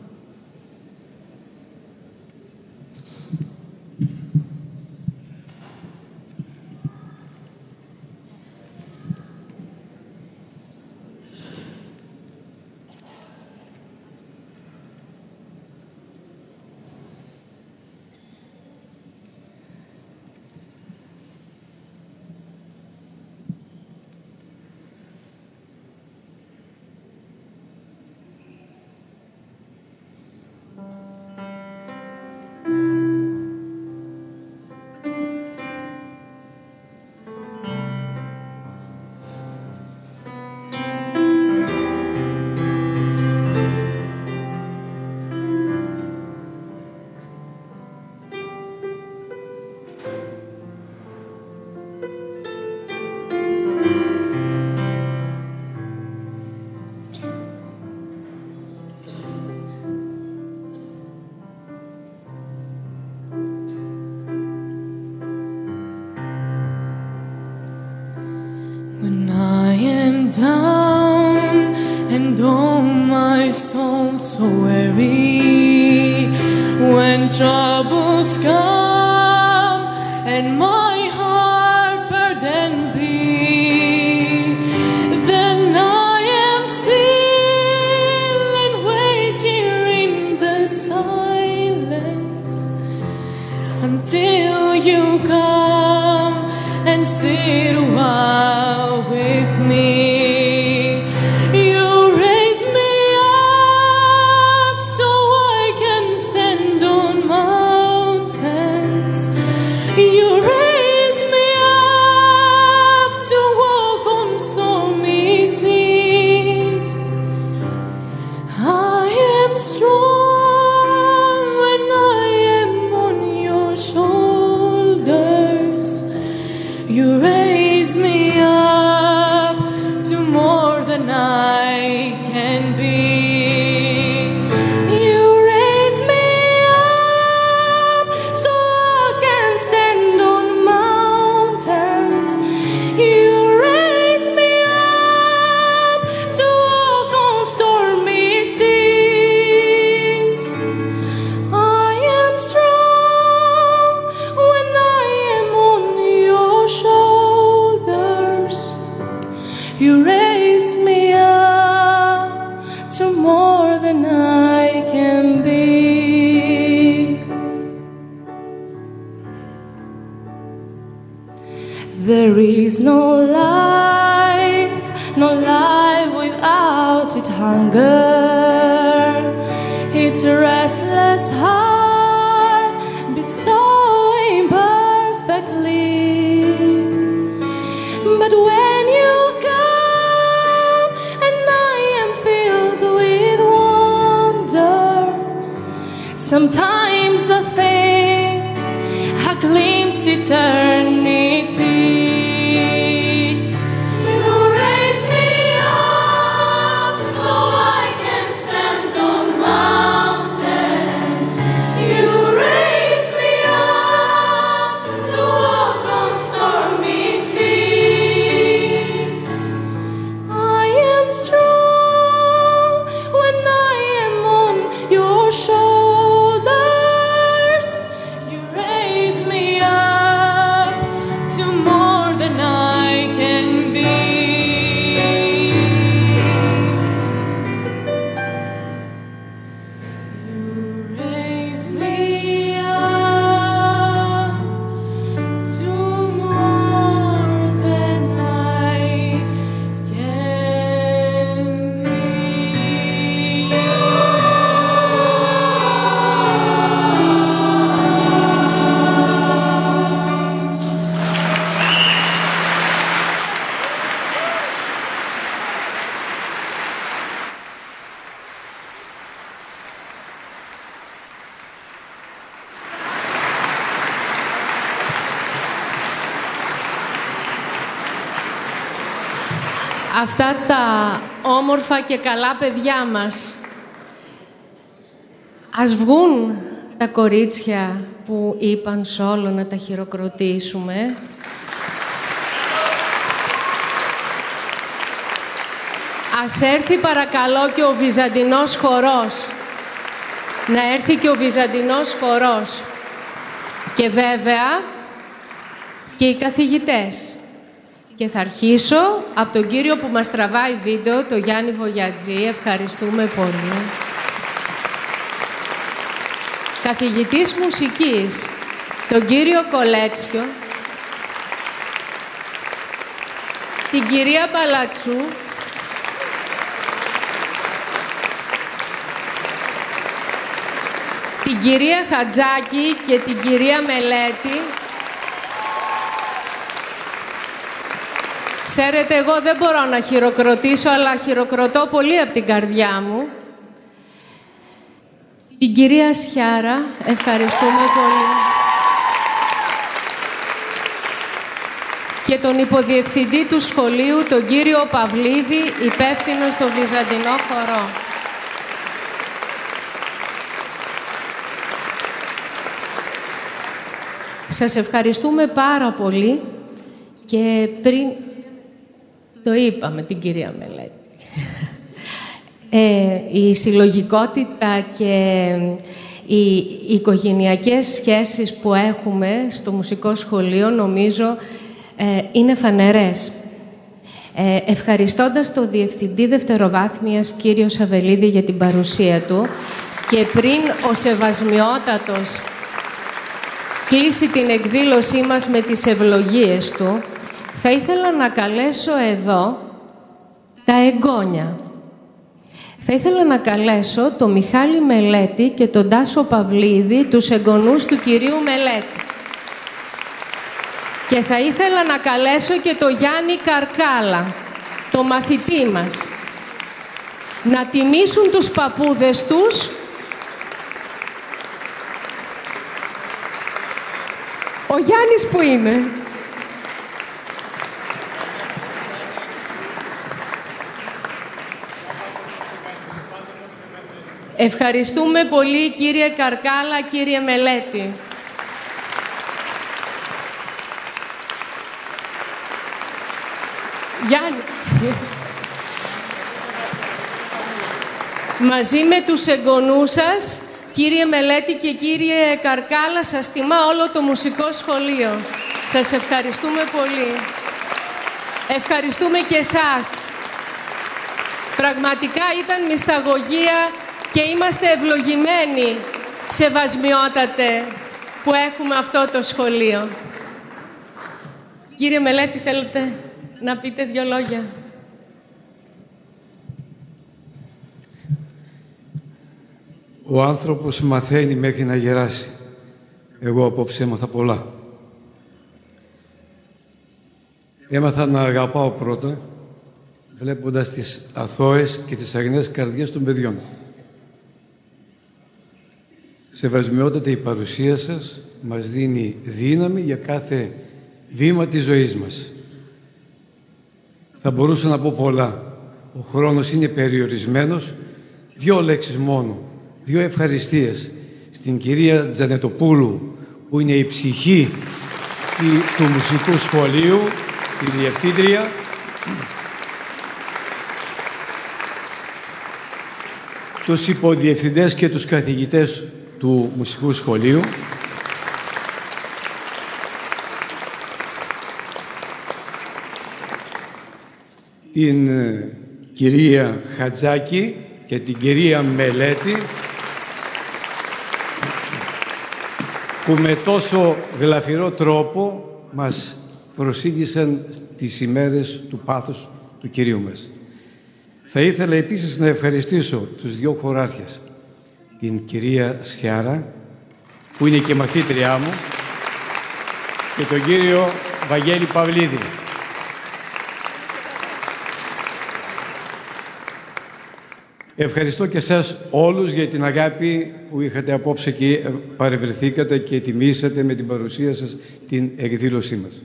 E: When I am down and oh my soul so weary, when troubles come and my heart burdened be, then I am still and wait here in the silence until you come and sit a while with me. You raise me up so I can stand on mountains. You raise me up to walk on stormy seas. I am strong when I am on your shoulders. You raise me up to more than I can be. You raise me up so I can stand on mountains. You raise me up to walk on stormy seas. I am strong when I am on your shoulders. You raise me up to more than I can be. There is no life without its hunger. Its restless heart beats so imperfectly. But when you come and I am filled with wonder, sometimes I think I glimpse eternity. You raise me up so I can stand on mountains. You raise me up to walk on stormy seas. I am strong when I am on your shoulders. You raise me up to more than I can be. You raise me up to more than I can be.
A: Αυτά τα όμορφα και καλά παιδιά μας ας βγουν τα κορίτσια που είπαν σόλο να τα χειροκροτήσουμε. Ας έρθει παρακαλώ και ο Βυζαντινός χορός. Να έρθει και ο Βυζαντινός χορός. Και βέβαια και οι καθηγητές. Και θα αρχίσω από τον κύριο που μας τραβάει βίντεο, τον Γιάννη Βογιατζή. Ευχαριστούμε πολύ. Καθηγητής μουσικής, τον κύριο Κολέτσιο, την κυρία Παλατσού, την κυρία Χατζάκη και την κυρία Μελέτη. Ξέρετε, εγώ δεν μπορώ να χειροκροτήσω, αλλά χειροκροτώ πολύ από την καρδιά μου. Την κυρία Σιάρα, ευχαριστούμε πολύ. Και τον υποδιευθυντή του σχολείου, τον κύριο Παυλίδη, υπεύθυνο στο Βυζαντινό χορό. Σας ευχαριστούμε πάρα πολύ και πριν το είπαμε την κυρία Μελέτη. Η συλλογικότητα και οι οικογενειακές σχέσεις που έχουμε στο μουσικό σχολείο νομίζω είναι φανερές. Ευχαριστώντας τον Διευθυντή Δευτεροβάθμιας κύριο Σαβελίδη για την παρουσία του και πριν ο Σεβασμιότατος κλείσει την εκδήλωσή μας με τις ευλογίες του, θα ήθελα να καλέσω εδώ τα εγγόνια. Θα ήθελα να καλέσω τον Μιχάλη Μελέτη και τον Τάσο Παυλίδη, τους εγγονούς του κυρίου Μελέτη. Και θα ήθελα να καλέσω και τον Γιάννη Καρκάλα, το μαθητή μας, να τιμήσουν τους παππούδες τους. Ο Γιάννης που είναι? Ευχαριστούμε πολύ, κύριε Καρκάλα, κύριε Μελέτη. Γιάννη. Μαζί με τους εγγονούς σας, κύριε Μελέτη και κύριε Καρκάλα, σας τιμά όλο το μουσικό σχολείο. Σας ευχαριστούμε πολύ. Ευχαριστούμε και εσάς. Πραγματικά ήταν μυσταγωγία και είμαστε ευλογημένοι, Σεβασμιότατε, που έχουμε αυτό το σχολείο. Κύριε Μελέτη, θέλετε να πείτε δύο λόγια?
F: Ο άνθρωπος μαθαίνει μέχρι να γεράσει. Εγώ απόψε έμαθα πολλά. Έμαθα να αγαπάω πρώτα, βλέποντας τις αθώες και τις αγνές καρδιές των παιδιών. Σεβασμιότατε, η παρουσία σας μας δίνει δύναμη για κάθε βήμα της ζωής μας. Θα μπορούσα να πω πολλά. Ο χρόνος είναι περιορισμένος. Δύο λέξεις μόνο. Δύο ευχαριστίες στην κυρία Τζανετοπούλου, που είναι η ψυχή του μουσικού σχολείου, τη διευθύντρια, τους υποδιευθυντές και τους καθηγητές του μουσικού σχολείου, την κυρία Χατζάκη και την κυρία Μελέτη, που με τόσο γλαφυρό τρόπο μας προσήγησαν τις ημέρες του πάθους του Κυρίου μας. Θα ήθελα επίσης να ευχαριστήσω τους δύο χωράρχες, την κυρία Σιάρα, που είναι και μαθήτριά μου, και τον κύριο Βαγγέλη Παυλίδη. Ευχαριστώ και εσάς όλους για την αγάπη που είχατε απόψε και παρευρεθήκατε και τιμήσατε με την παρουσία σας την εκδήλωσή μας.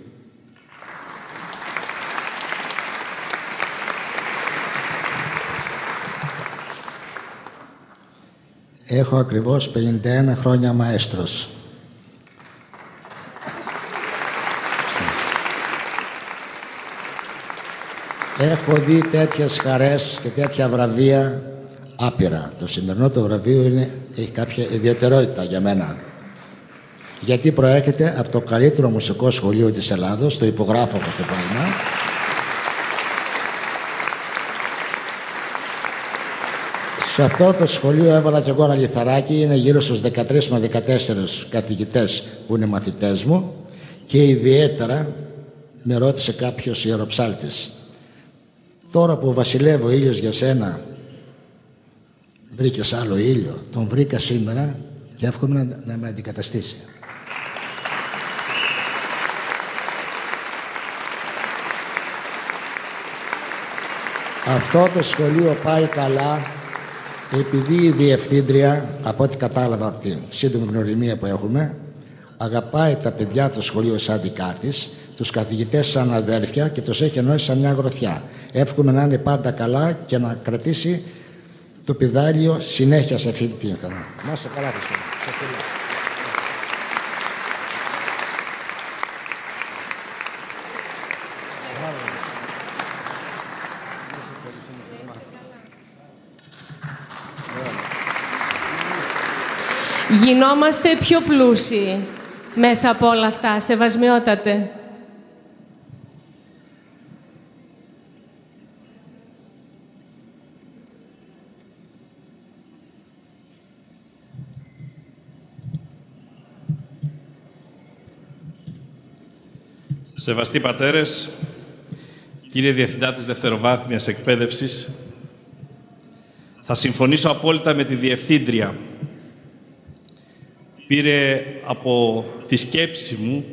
G: Έχω ακριβώς 51 χρόνια μαέστρος. Έχω δει τέτοιες χαρές και τέτοια βραβεία άπειρα. Το σημερινό το βραβείο έχει κάποια ιδιαιτερότητα για μένα. Γιατί προέρχεται από το καλύτερο μουσικό σχολείο της Ελλάδος, το υπογράφω από το Παλμά. Σε αυτό το σχολείο έβαλα και εγώ ένα λιθαράκι. Είναι γύρω στους 13 με 14 καθηγητές που είναι μαθητές μου και ιδιαίτερα με ρώτησε κάποιος ιεροψάλτης. Τώρα που βασιλεύει ο ήλιος για σένα, βρήκες άλλο ήλιο? Τον βρήκα σήμερα και εύχομαι να με αντικαταστήσει. Αυτό το σχολείο πάει καλά επειδή η διευθύντρια, από ό,τι κατάλαβα από την σύντομη γνωριμία που έχουμε, αγαπάει τα παιδιά του σχολείου σαν δικά της, τους καθηγητές σαν αδέρφια και τους έχει ενώσει σαν μια γροθιά. Εύχομαι να είναι πάντα καλά και να κρατήσει το πηδάλιο συνέχεια σε αυτή την χαρά. Να είστε καλά, Χριστόνα.
A: Γινόμαστε πιο πλούσιοι μέσα από όλα αυτά, σεβασμιότατε.
H: Σεβαστοί πατέρες, κύριε Διευθυντά της Δευτεροβάθμιας Εκπαίδευσης, θα συμφωνήσω απόλυτα με τη Διευθύντρια. Πήρε από τη σκέψη μου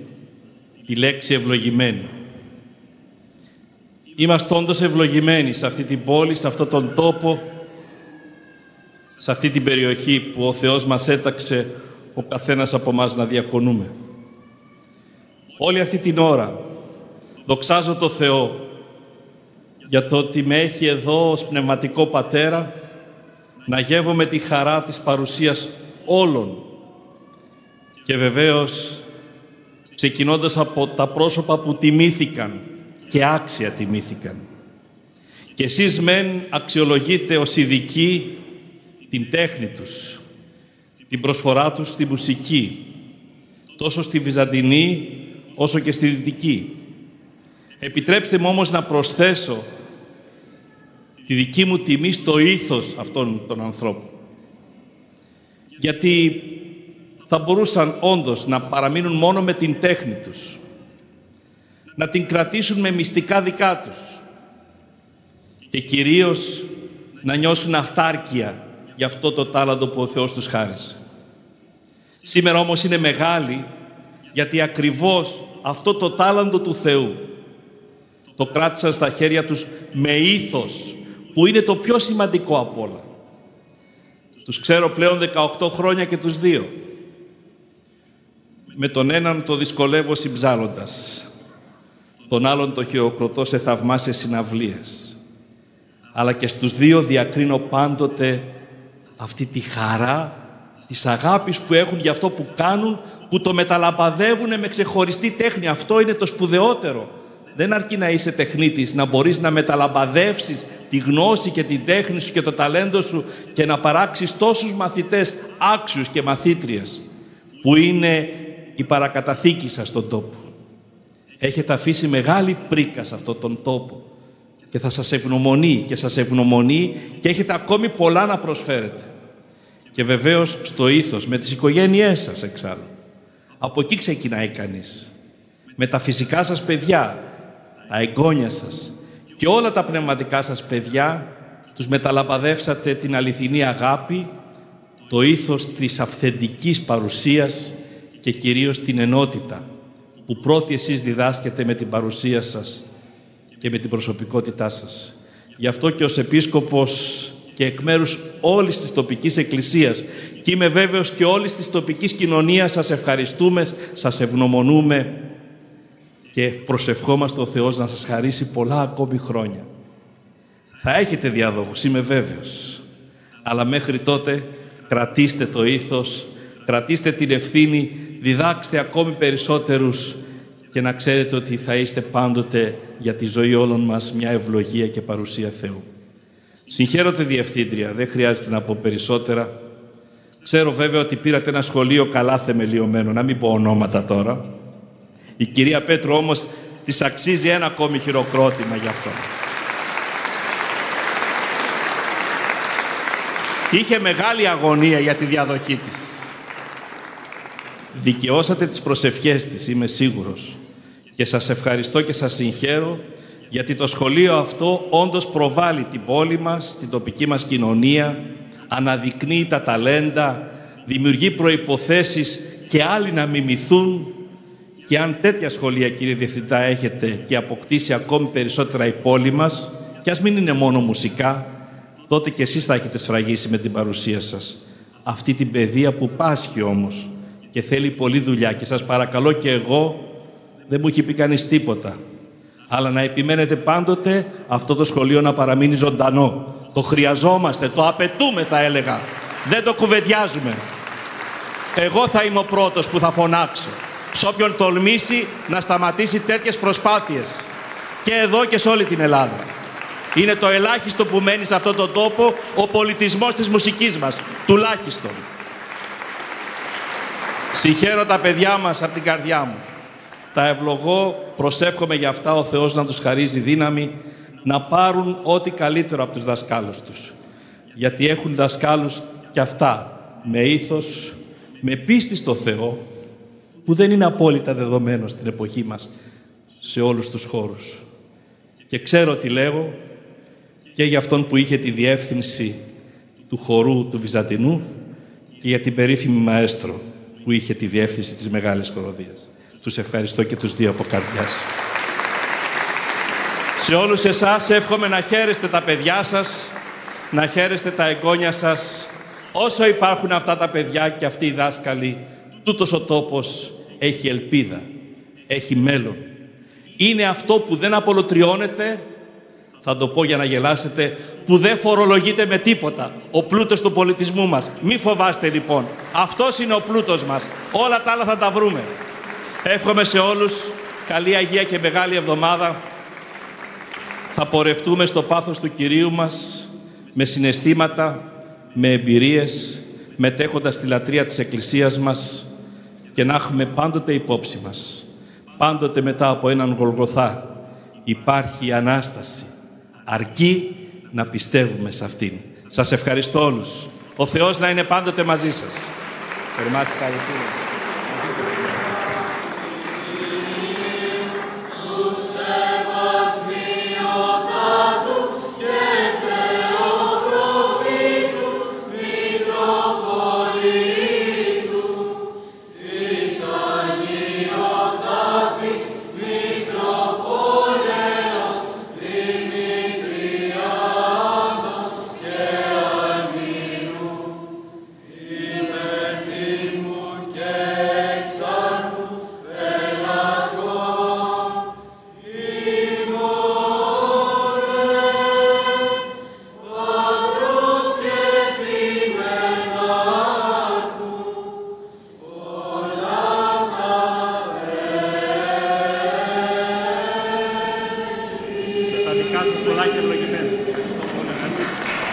H: η λέξη ευλογημένη. Είμαστε όντως ευλογημένοι σε αυτή την πόλη, σε αυτόν τον τόπο, σε αυτή την περιοχή που ο Θεός μας έταξε ο καθένας από εμάς να διακονούμε. Όλη αυτή την ώρα δοξάζω το Θεό για το ότι με έχει εδώ ως πνευματικό πατέρα να γεύομαι τη χαρά της παρουσίας όλων και βεβαίως ξεκινώντας από τα πρόσωπα που τιμήθηκαν και άξια τιμήθηκαν. Και εσείς μεν αξιολογείτε ως ειδικοί την τέχνη τους, την προσφορά τους στη μουσική, τόσο στη Βυζαντινή όσο και στη Δυτική. Επιτρέψτε μου όμως να προσθέσω τη δική μου τιμή στο ήθος αυτών των ανθρώπων. Γιατί θα μπορούσαν όντως να παραμείνουν μόνο με την τέχνη τους, να την κρατήσουν με μυστικά δικά τους και κυρίως να νιώσουν αυτάρκεια για αυτό το τάλαντο που ο Θεός τους χάρισε. Σήμερα όμως είναι μεγάλη γιατί ακριβώς αυτό το τάλαντο του Θεού το κράτησαν στα χέρια τους με ήθος, που είναι το πιο σημαντικό απ' όλα. Τους ξέρω πλέον 18 χρόνια και τους δύο. Με τον έναν το δυσκολεύω συμψάλλοντας, τον άλλον το χειροκροτώ σε θαυμάσιες συναυλίες. Αλλά και στους δύο διακρίνω πάντοτε αυτή τη χαρά της αγάπης που έχουν για αυτό που κάνουν, που το μεταλαμπαδεύουν με ξεχωριστή τέχνη. Αυτό είναι το σπουδαιότερο. Δεν αρκεί να είσαι τεχνίτης, να μπορείς να μεταλαμπαδεύσεις τη γνώση και την τέχνη σου και το ταλέντο σου και να παράξεις τόσους μαθητές άξιους και μαθήτριες που είναι η παρακαταθήκη σας στον τόπο. Έχετε αφήσει μεγάλη πρίκα σε αυτόν τον τόπο και θα σας ευγνωμονεί και σας ευγνωμονεί και έχετε ακόμη πολλά να προσφέρετε. Και βεβαίως στο ήθος, με τις οικογένειές σας εξάλλου. Από εκεί ξεκινάει κανείς. Με τα φυσικά σας παιδιά, τα εγγόνια σας και όλα τα πνευματικά σας παιδιά, τους μεταλαμπαδεύσατε την αληθινή αγάπη, το ήθος της αυθεντικής παρουσίας και κυρίως την ενότητα που πρώτοι εσείς διδάσκετε με την παρουσία σας και με την προσωπικότητά σας. Γι' αυτό και ως επίσκοπος και εκ μέρους όλης της τοπικής εκκλησίας και είμαι βέβαιος και όλης της τοπικής κοινωνίας σας ευχαριστούμε, σας ευγνωμονούμε και προσευχόμαστε ο Θεός να σας χαρίσει πολλά ακόμη χρόνια. Θα έχετε διαδόχους, είμαι βέβαιος. Αλλά μέχρι τότε Κρατήστε το ήθος, κρατήστε την ευθύνη, διδάξτε ακόμη περισσότερους και να ξέρετε ότι θα είστε πάντοτε για τη ζωή όλων μας μια ευλογία και παρουσία Θεού. Συγχαίρω τη Διευθύντρια, δεν χρειάζεται να πω περισσότερα. Ξέρω βέβαια ότι πήρατε ένα σχολείο καλά θεμελιωμένο, να μην πω ονόματα τώρα. Η κυρία Πέτρου όμως της αξίζει ένα ακόμη χειροκρότημα γι' αυτό. Είχε μεγάλη αγωνία για τη διαδοχή της. Δικαιώσατε τις προσευχές της, είμαι σίγουρος. Και σας ευχαριστώ και σας συγχαίρω, γιατί το σχολείο αυτό όντως προβάλλει την πόλη μας, την τοπική μας κοινωνία, αναδεικνύει τα ταλέντα, δημιουργεί προϋποθέσεις και άλλοι να μιμηθούν. Και αν τέτοια σχολεία, κύριε Διευθυντά, έχετε και αποκτήσει ακόμη περισσότερα η πόλη μας, και ας μην είναι μόνο μουσικά, τότε και εσείς θα έχετε σφραγίσει με την παρουσία σας. Αυτή την παιδεία που πάσχει όμως και θέλει πολλή δουλειά, και σας παρακαλώ και εγώ, δεν μου έχει πει κανείς τίποτα, αλλά να επιμένετε πάντοτε αυτό το σχολείο να παραμείνει ζωντανό. Το χρειαζόμαστε, το απαιτούμε θα έλεγα. Δεν το κουβεντιάζουμε. Εγώ θα είμαι ο πρώτος που θα φωνάξω σε όποιον τολμήσει να σταματήσει τέτοιες προσπάθειες. Και εδώ και σε όλη την Ελλάδα. Είναι το ελάχιστο που μένει σε αυτόν τον τόπο, ο πολιτισμός της μουσικής μας. Τουλάχιστον. Συγχαίρω τα παιδιά μας από την καρδιά μου. Τα ευλογώ, προσεύχομαι για αυτά ο Θεός να τους χαρίζει δύναμη, να πάρουν ό,τι καλύτερο από τους δασκάλους τους. Γιατί έχουν δασκάλους κι αυτά, με ήθος, με πίστη στο Θεό, που δεν είναι απόλυτα δεδομένο στην εποχή μας, σε όλους τους χώρους. Και ξέρω τι λέγω και για αυτόν που είχε τη διεύθυνση του χορού του Βυζαντινού και για την περίφημη μαέστρο που είχε τη διεύθυνση της Μεγάλης Χοροδίας. Τους ευχαριστώ και τους δύο από καρδιάς. Σε όλους εσάς εύχομαι να χαίρεστε τα παιδιά σας, να χαίρεστε τα εγγόνια σας. Όσο υπάρχουν αυτά τα παιδιά και αυτοί οι δάσκαλοι, τούτος ο τόπος έχει ελπίδα, έχει μέλλον. Είναι αυτό που δεν απολωτριώνεται, θα το πω για να γελάσετε, που δεν φορολογείται με τίποτα. Ο πλούτος του πολιτισμού μας. Μη φοβάστε λοιπόν. Αυτός είναι ο πλούτος μας. Όλα τα άλλα θα τα βρούμε. Εύχομαι σε όλους καλή Αγία και Μεγάλη Εβδομάδα. Θα πορευτούμε στο πάθος του Κυρίου μας με συναισθήματα, με εμπειρίες, μετέχοντας τη λατρεία της Εκκλησίας μας και να έχουμε πάντοτε υπόψη μας. Πάντοτε μετά από έναν Γολγοθά υπάρχει η Ανάσταση. Αρκεί να πιστεύουμε σε αυτήν. Σας ευχαριστώ όλους. Ο Θεός να είναι πάντοτε μαζί σας.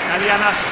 H: Καλή Ανάσταση.